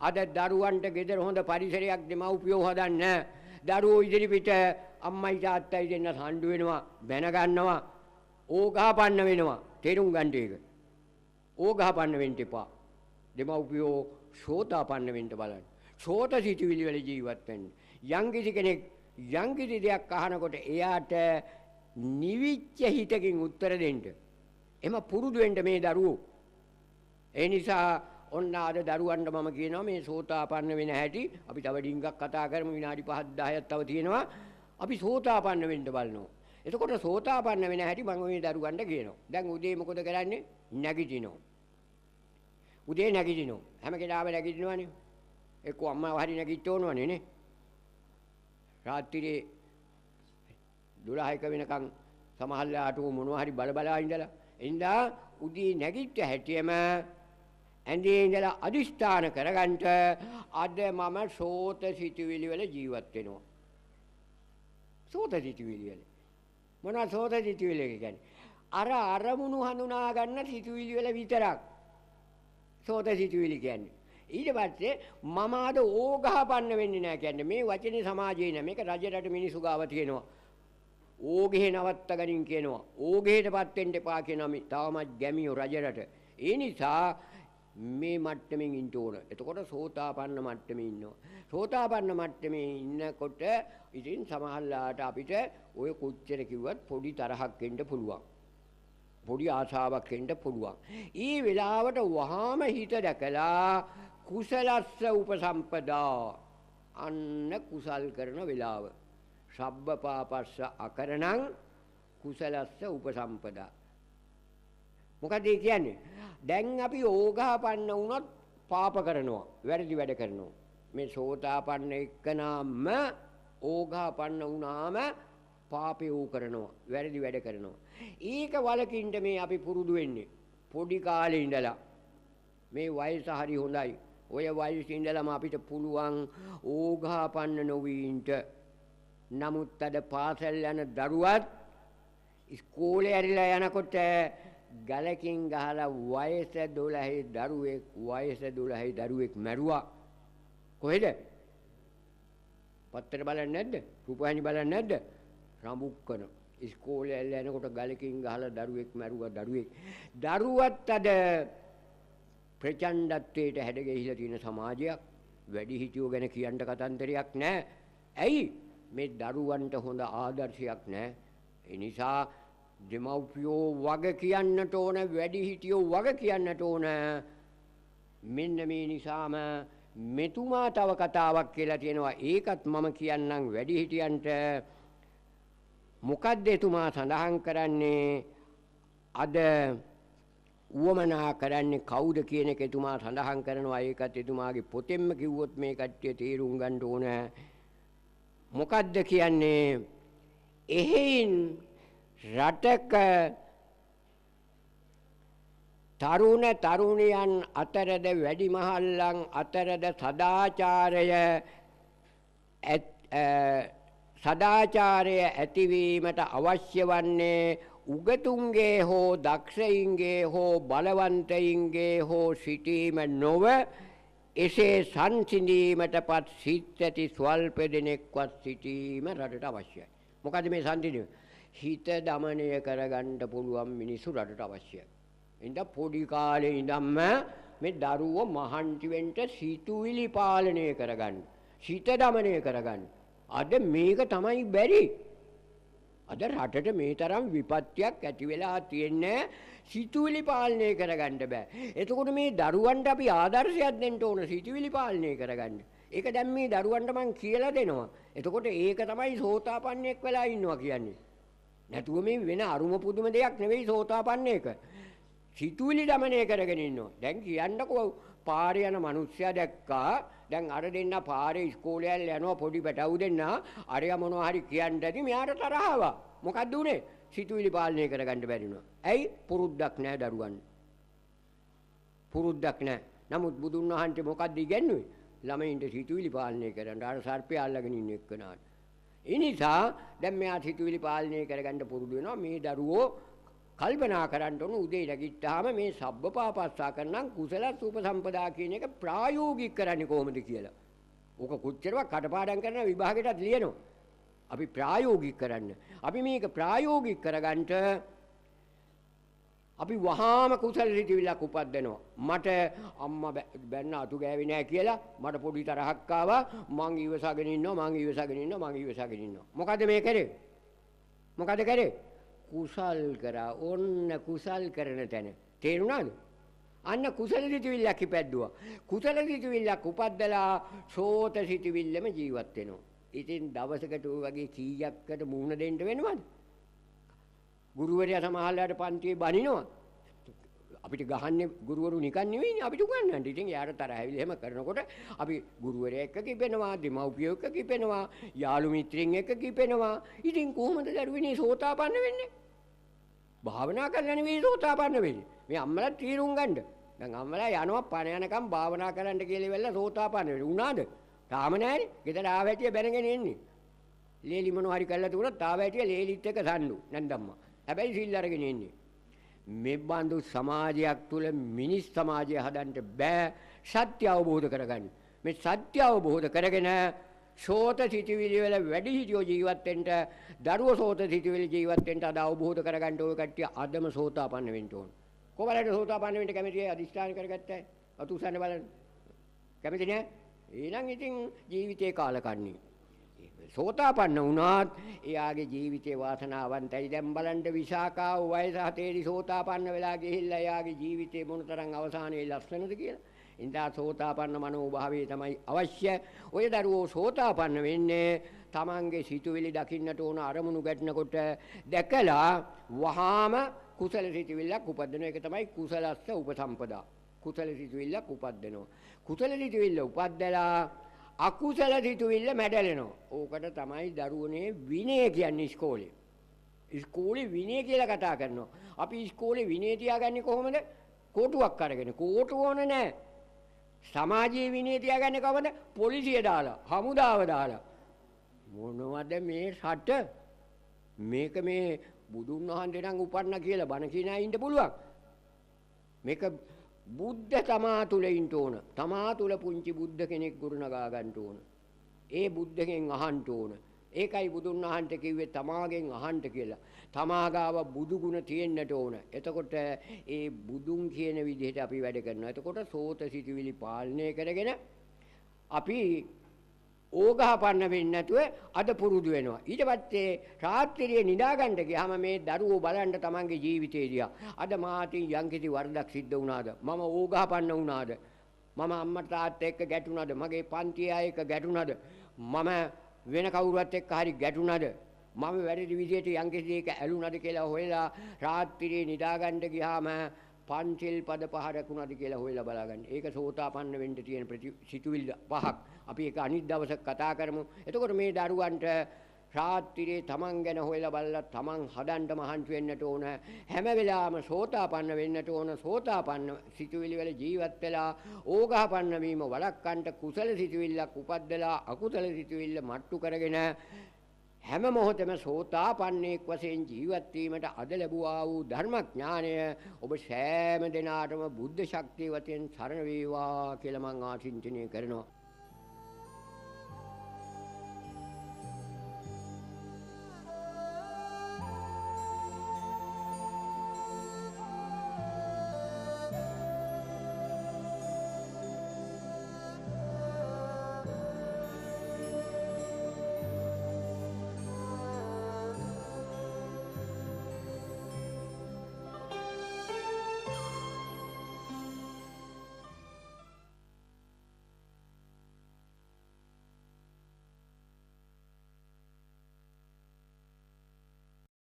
අද දරුවන්ට ගෙදර හොඳ පරිසරයක් දෙමව්පියෝ හදන්න. දරුවෝ ඉදිරිපිට අම්මයි තාත්තයි දෙන්න සම්ඩු වෙනවා, බැන ගන්නවා, ඕගහපන්න වෙනවා. තේරුම් ගන්න ඒක. ඕගහපන්න වෙන්න එපා. දෙමව්පියෝ සෝතාපන්න වෙන්න බලන්න. සෝත සිතුවිලි වල ජීවත් වෙන්න. යම්කිසි කෙනෙක් යම්කිසි දෙයක් අහනකොට එයාට නිවිච්ච හිතකින් උත්තර දෙන්න. එම පුරුදු වෙන්න මේ දරුවෝ. ඒ නිසා ඔන්න අද දරුවන්ට මම කියනවා මේ සෝතාපන්න වෙන හැටි අපි තව ඩිංගක් කතා කරමු විනාඩි 5 10ක් තව තියෙනවා. අපි සෝතාපන්න වෙන්න බලනවා. එතකොට සෝතාපන්න වෙන හැටි මම මේ දරුවන්ට කියනවා. දැන් උදේ මොකද කරන්නේ? නැගිටිනවා. උදේ නැගිටිනවා. හැම කෙනාම නැගිටිනවනේ. එක්ක අම්මා හරි නැගිට ඕනවනේ නේ. රාත්‍රියේ 12ක වෙනකන් සමහරලාට මොනවා හරි බලා ඉඳලා ඉඳා උදේ නැගිට හැටියම ඇඳේ ඉඳලා අදිෂ්ඨාන කරගන්න අද මම සෝත සිතුවිලි වල ජීවත් වෙනවා. සෝත සිතුවිලි වල මොනවා සෝත සිතුවිලි කියන්නේ? අර අරමුණු හඳුනා ගන්න සිතුවිලි වල විතරක් සෝත සිතුවිලි කියන්නේ. ඊට පස්සේ මම අද ඕගහපන්න වෙන්නේ නැහැ කියන්නේ මේ වචනේ සමාජයේ නෑ මේක රජරට මිනිසු ගාව තියෙනවා. ඕගේ නවත්ත ගනින් කියනවා. ඕගේටපත් වෙන්න එපා කියනවා මේ තාමත් ගැමියෝ රජරට. ඒ නිසා මේ මට්ටමින් ඉන්න ඕන. එතකොට සෝතාපන්න මට්ටමේ ඉන්නවා. සෝතාපන්න මට්ටමේ ඉන්නකොට ඉතින් සමහරලාට අපිට ඔය කොච්චර කිව්වත් පොඩි තරහක් එන්න පුළුවන්. පොඩි ආශාවක් එන්න පුළුවන්. ඊ වෙලාවට වහාම හිත දැකලා කුසලස්ස උපසම්පදා අන්න කුසල් කරන වෙලාව. සබ්බ පාපස්ස අකරණං කුසලස්ස උපසම්පදා. මොකද ඒ කියන්නේ? දැන් අපි ඕගහපන්න වුණොත් පාප කරනවා, වැරදි වැඩ කරනවා. මේ සෝතාපන්න එක්කනම ඕගහපන්න වුණාම පාපේ ඌ කරනවා, වැරදි වැඩ කරනවා. ඒක වලකින්ද මේ අපි පුරුදු වෙන්නේ. පොඩි කාලේ ඉඳලා මේ වයස හරි හොඳයි. ඔය වයසේ ඉඳලම අපිට පුළුවන් ඕගහපන්න නොවීන්ට. නමුත් අද පාසල් යන දරුවත් ඉස්කෝලේ ඇරිලා යනකොට ගලකින් ගහලා වයස 12 දරුවෙක් මැරුවා. කොහෙද? පත්තර බලන්නේ නැද්ද? රූපවාහිනී බලන්නේ නැද්ද? රඹුක්කන. ඉස්කෝලේ ඇරිලා යනකොට ගලකින් ගහලා දරුවෙක් මැරුවා දරුවෙක්. දරුවත් අද ප්‍රචණ්ඩත්වයට හැඩගැහිලා තියෙන සමාජයක්. වැඩි හිටියෝ ගැන කියන්න කතන්දරයක් නැහැ. ඇයි? මේ දරුවන්ට හොඳ ආදර්ශයක් නැහැ. ඒ නිසා දෙමව්පියෝ වග කියන්නට ඕන, වැඩි හිටියෝ වග කියන්නට ඕන. මෙන්න මේ නිසාම මෙතුමා තව කතාවක් කියලා තියෙනවා. ඒකත් මම කියන්නම් වැඩි හිටියන්ට. මොකද්ද එතුමා සඳහන් කරන්නේ? අද උවමනා කරන්නේ කවුද කියන එක එතුමා සඳහන් කරනවා. ඒකත් එතුමාගේ පොතෙන්ම කිව්වොත් මේ කට්ටිය තේරුම් ගන්න ඕන. මොකද්ද කියන්නේ? එහෙයින් රටක තරුණ තරුණියන් අතරද වැඩිමහල්ලන් අතරද සදාචාරය ඇතිවීමට අවශ්‍ය වන්නේ උගතුන්ගේ හෝ දක්ෂයින්ගේ හෝ බලවන්තයින්ගේ හෝ සිටීම නොව එසේ සංසිඳීමටපත් සිත් ඇති ස්වල්ප දෙනෙක්වත් සිටීම රටට අවශ්‍යයි. මොකද මේ සංසිඳීම? හිත දමනය කරගන්න පුළුවන් මිනිස්සු රටට අවශ්‍යයි. ඉතින් පොඩි කාලේ ඉඳන්ම මේ දරුවෝ මහන්සි වෙන්න සිතුවිලි පාලනය කරගන්න. හිත දමනය කරගන්න. අද මේක තමයි බැරි. අද රටට මේ තරම් විපත්තියක් ඇති වෙලා තියෙන්නේ සිතුවිලි පාලනය කරගන්න බෑ. එතකොට මේ දරුවන්ට අපි ආදර්ශයක් දෙන්න ඕන සිතුවිලි පාලනය කරගන්න. ඒක දැන් මේ දරුවන්ට මං කියලා දෙනවා. එතකොට ඒක තමයි සෝතාපන්නයෙක් වෙලා ඉන්නවා කියන්නේ. නැතුව මේ වෙන අරුම පුදුම දෙයක් නෙවෙයි සෝතාපන්න එක. සිතුවිලි দমনය කරගෙන ඉන්නවා. දැන් කියන්නකෝ පාරේ යන මිනිස්සයා දැක්කා. දැන් අර දෙන්න පාරේ ඉස්කෝලේ යනවා පොඩි පැටවු දෙන්න. අරයා මොනවා හරි කියන්න ඇති මෙයාට තරහ ආවා. මොකද්ද උනේ? සිතුවිලි පාලනය කරගන්න බැරි වුණා. ඇයි? පුරුද්දක් නැහැ දරුවන්. පුරුද්දක් නැහැ. නමුත් බුදුන් වහන්සේ මොකද්ද ඉගැන්වුවේ? ළමයින්ට සිතුවිලි පාලනය කරන්න. අර සර්පය අල්ලගෙන ඉන්න එක්කනාට. ඒ නිසා දැන් මෙයා සිතුවිලි පාලනය කරගන්න පුරුදු වෙනවා. මේ දරුවෝ කල්පනා කරන්න ඕන උදේ නැගිට්ටාම මේ සබ්බපාපස්සා කරනම් කුසල සුපසම්පදා කියන එක ප්‍රායෝගික කරන්නේ කොහොමද කියලා. ඕක කොච්චරවත් කටපාඩම් කරන විභාගෙටත් ලියනවා. අපි ප්‍රායෝගික කරන්න. අපි මේක ප්‍රායෝගික කරගන්න අපි වහාම කුසල සිතිවිල්ලක් උපද්දනවා. මට අම්මා බැන්න අතු ගෑවේ නැහැ කියලා මට පොඩි තරහක් ආවා. මං ඉවසගෙන ඉන්නවා. මොකද මේ කරේ? මොකද කරේ? කුසල් කරා. ඔන්න කුසල් කරන තැන. තේරුණාද? අන්න කුසල සිතිවිල්ලක් ඉපැද්දුවා. කුසල සිතිවිල්ලක් උපද්දලා සෝත සිතිවිල්ලම ජීවත් වෙනවා. ඉතින් දවසකට ඔය වගේ කීයක්කට මුහුණ දෙන්න වෙනවද? ගුරුවරයා සමහරලාට පන්තියේ බනිනවා. අපිට ගහන්නේ ගුරුවරු නිකන් නෙවෙයිනේ අපිට උගන්වන්නේ. ඉතින් යාට තරහ ඇවිල්ලා එහෙම කරනකොට අපි ගුරුවරයා එක්ක කිපෙනවා, දෙමව්පියෝ එක්ක කිපෙනවා, යාළු මිත්‍රින් එක්ක කිපෙනවා. ඉතින් කොහොමද දරුවනේ සෝතාපන්න වෙන්නේ? භාවනා කරලා නෙවෙයි සෝතාපන්න වෙන්නේ. මේ අම්මලා තීරුම් ගන්න. දැන් අම්මලා යනවා පණ යනකම් භාවනා කරන්න කියලා ඉවරලා සෝතාපන්න වෙන්නේ. උනාද? තාම නැහැනේ. ගෙදර ආවැටිය බැනගෙන එන්නේ. ලේලි මොනවා හරි කරලා තිබුණා තාවැටිය ලේලිත් එක්ක සම්ඩු නැන්දම්මා. හැබැයි සිල් අරගෙන ඉන්නේ. මේ බඳු සමාජයක් තුල මිනිස් සමාජය හදන්න බෑ සත්‍ය අවබෝධ කරගන්න. මේ සත්‍ය අවබෝධ කරගෙන සෝත සිටිවිලි වල වැඩි හිටියෝ ජීවත් වෙන්න, දරුවෝ සෝත සිටිවිලි ජීවත් වෙන්න අද අවබෝධ කරගන්න ඕන කට්ටිය අදම සෝතාපන්න වෙන්න ඕන. කොහොමද සෝතාපන්න වෙන්න කැමතියි අදිස්ථාන කරගත්තයි? අතුසන්න බලන්න. කැමති නෑ? එහෙනම් ඉතින් ජීවිතේ කාලකන්ණි. සෝතාපන්න වුණාත් එයාගේ ජීවිතේ වාසනාවන්තයි. දැන් බලන්න විශාඛා වයස 7 සෝතාපන්න වෙලා ගිහිල්ලා එයාගේ ජීවිතේ මොනතරම් අවසානයේ ලස්සනද කියලා. ඉන්දා සෝතාපන්න මනෝභාවය තමයි අවශ්‍ය. ඔය දරුවෝ සෝතාපන්න වෙන්නේ තමන්ගේ සිතුවිලි දකින්නට ඕන අරමුණු ගැටෙනකොට දැකලා වහාම කුසල සිතුවිල්ලක් උපදින එක තමයි කුසලස්ස උපසම්පදා. කුසල සිතුවිල්ලක් උපදිනවා. කුසල සිතුවිල්ල උපද්දලා අකුසල සිතුවිල්ල මැඩලෙනවා. ඕකට තමයි දරුවනේ විනය කියන්නේ ඉස්කෝලේ. ඉස්කෝලේ විනය කියලා කතා කරනවා. අපි ඉස්කෝලේ විනය තියාගන්නේ කොහොමද? කෝටුවක් අරගෙන. කෝටුව ඕන නැහැ. සමාජයේ විනය තියාගන්නේ කොහොමද? පොලිසිය දාලා, හමුදාව දාලා. මොනවද මේ රට? මේක මේ බුදුන් වහන්සේ නම් උපන්න කියලා බණ කියන අය ඉන්න පුළුවන්. මේක බුද්ධ තමා තුල ඉන්න ඕන. තමා තුල පුංචි බුද්ධ කෙනෙක් ගුරුනගා ගන්න ඕන. ඒ බුද්ධගෙන් අහන්න ඕන. ඒකයි බුදුන් වහන්සේ කිව්වේ තමාගෙන් අහන්න කියලා. තමා ගාව බුදු ගුණ තියෙන්නට ඕන. එතකොට ඒ බුදුන් කියන විදිහට අපි වැඩ කරනවා. එතකොට සෝත සිටිවිලි පාලනය කරගෙන අපි ඕගහපන්න වෙන්නේ නැතුව අද පුරුදු වෙනවා. ඊට පස්සේ රාත්‍රියේ නිදා ගන්න ගියාම මේ දරුවෝ බලන්න තමන්ගේ ජීවිතේ දිහා. අද මාටින් යම්කිසි වරදක් සිද්ධ වුණාද? මම ඕගහපන්න වුණාද? මම අම්මා තාත්තා එක්ක ගැටුණාද? මගේ පන්තියේ අය එක්ක ගැටුණාද? මම වෙන කවුරුවත් එක්ක හරි ගැටුණාද? මම වැරදි විදිහට යම්කිසි එක ඇලුණාද කියලා හොයලා රාත්‍රියේ නිදා ගන්න ගියාම පන්සිල් පද පහ රැකුණාද කියලා හොයලා බලාගන්න. ඒක සෝතාපන්න වෙන්න තියෙන සිතුවිල්ල පහක්. අපි ඒක අනිත් දවසක කතා කරමු. එතකොට මේ දරුවන්ට රාත්‍රියේ තමන් ගැන හොයලා බලලා තමන් හදන්න මහන්සි වෙන්නට ඕන. හැම වෙලාවම සෝතාපන්න වෙන්නට ඕන. සෝතාපන්න සිතුවිලි වල ජීවත් වෙලා ඕගහපන්න වීම වළක්වන්න කුසල සිතුවිල්ලක් උපද්දලා අකුසල සිතුවිල්ල මට්ටු කරගෙන හැම මොහොතෙම සෝතාපන්නේක් වශයෙන් ජීවත් වීමට අද ලැබුවා වූ ධර්මඥානය ඔබ සෑම දිනාටම බුද්ධ ශක්තිය වශයෙන් සරණ වේවා කියලා මම ආශිර්වාද කරනවා.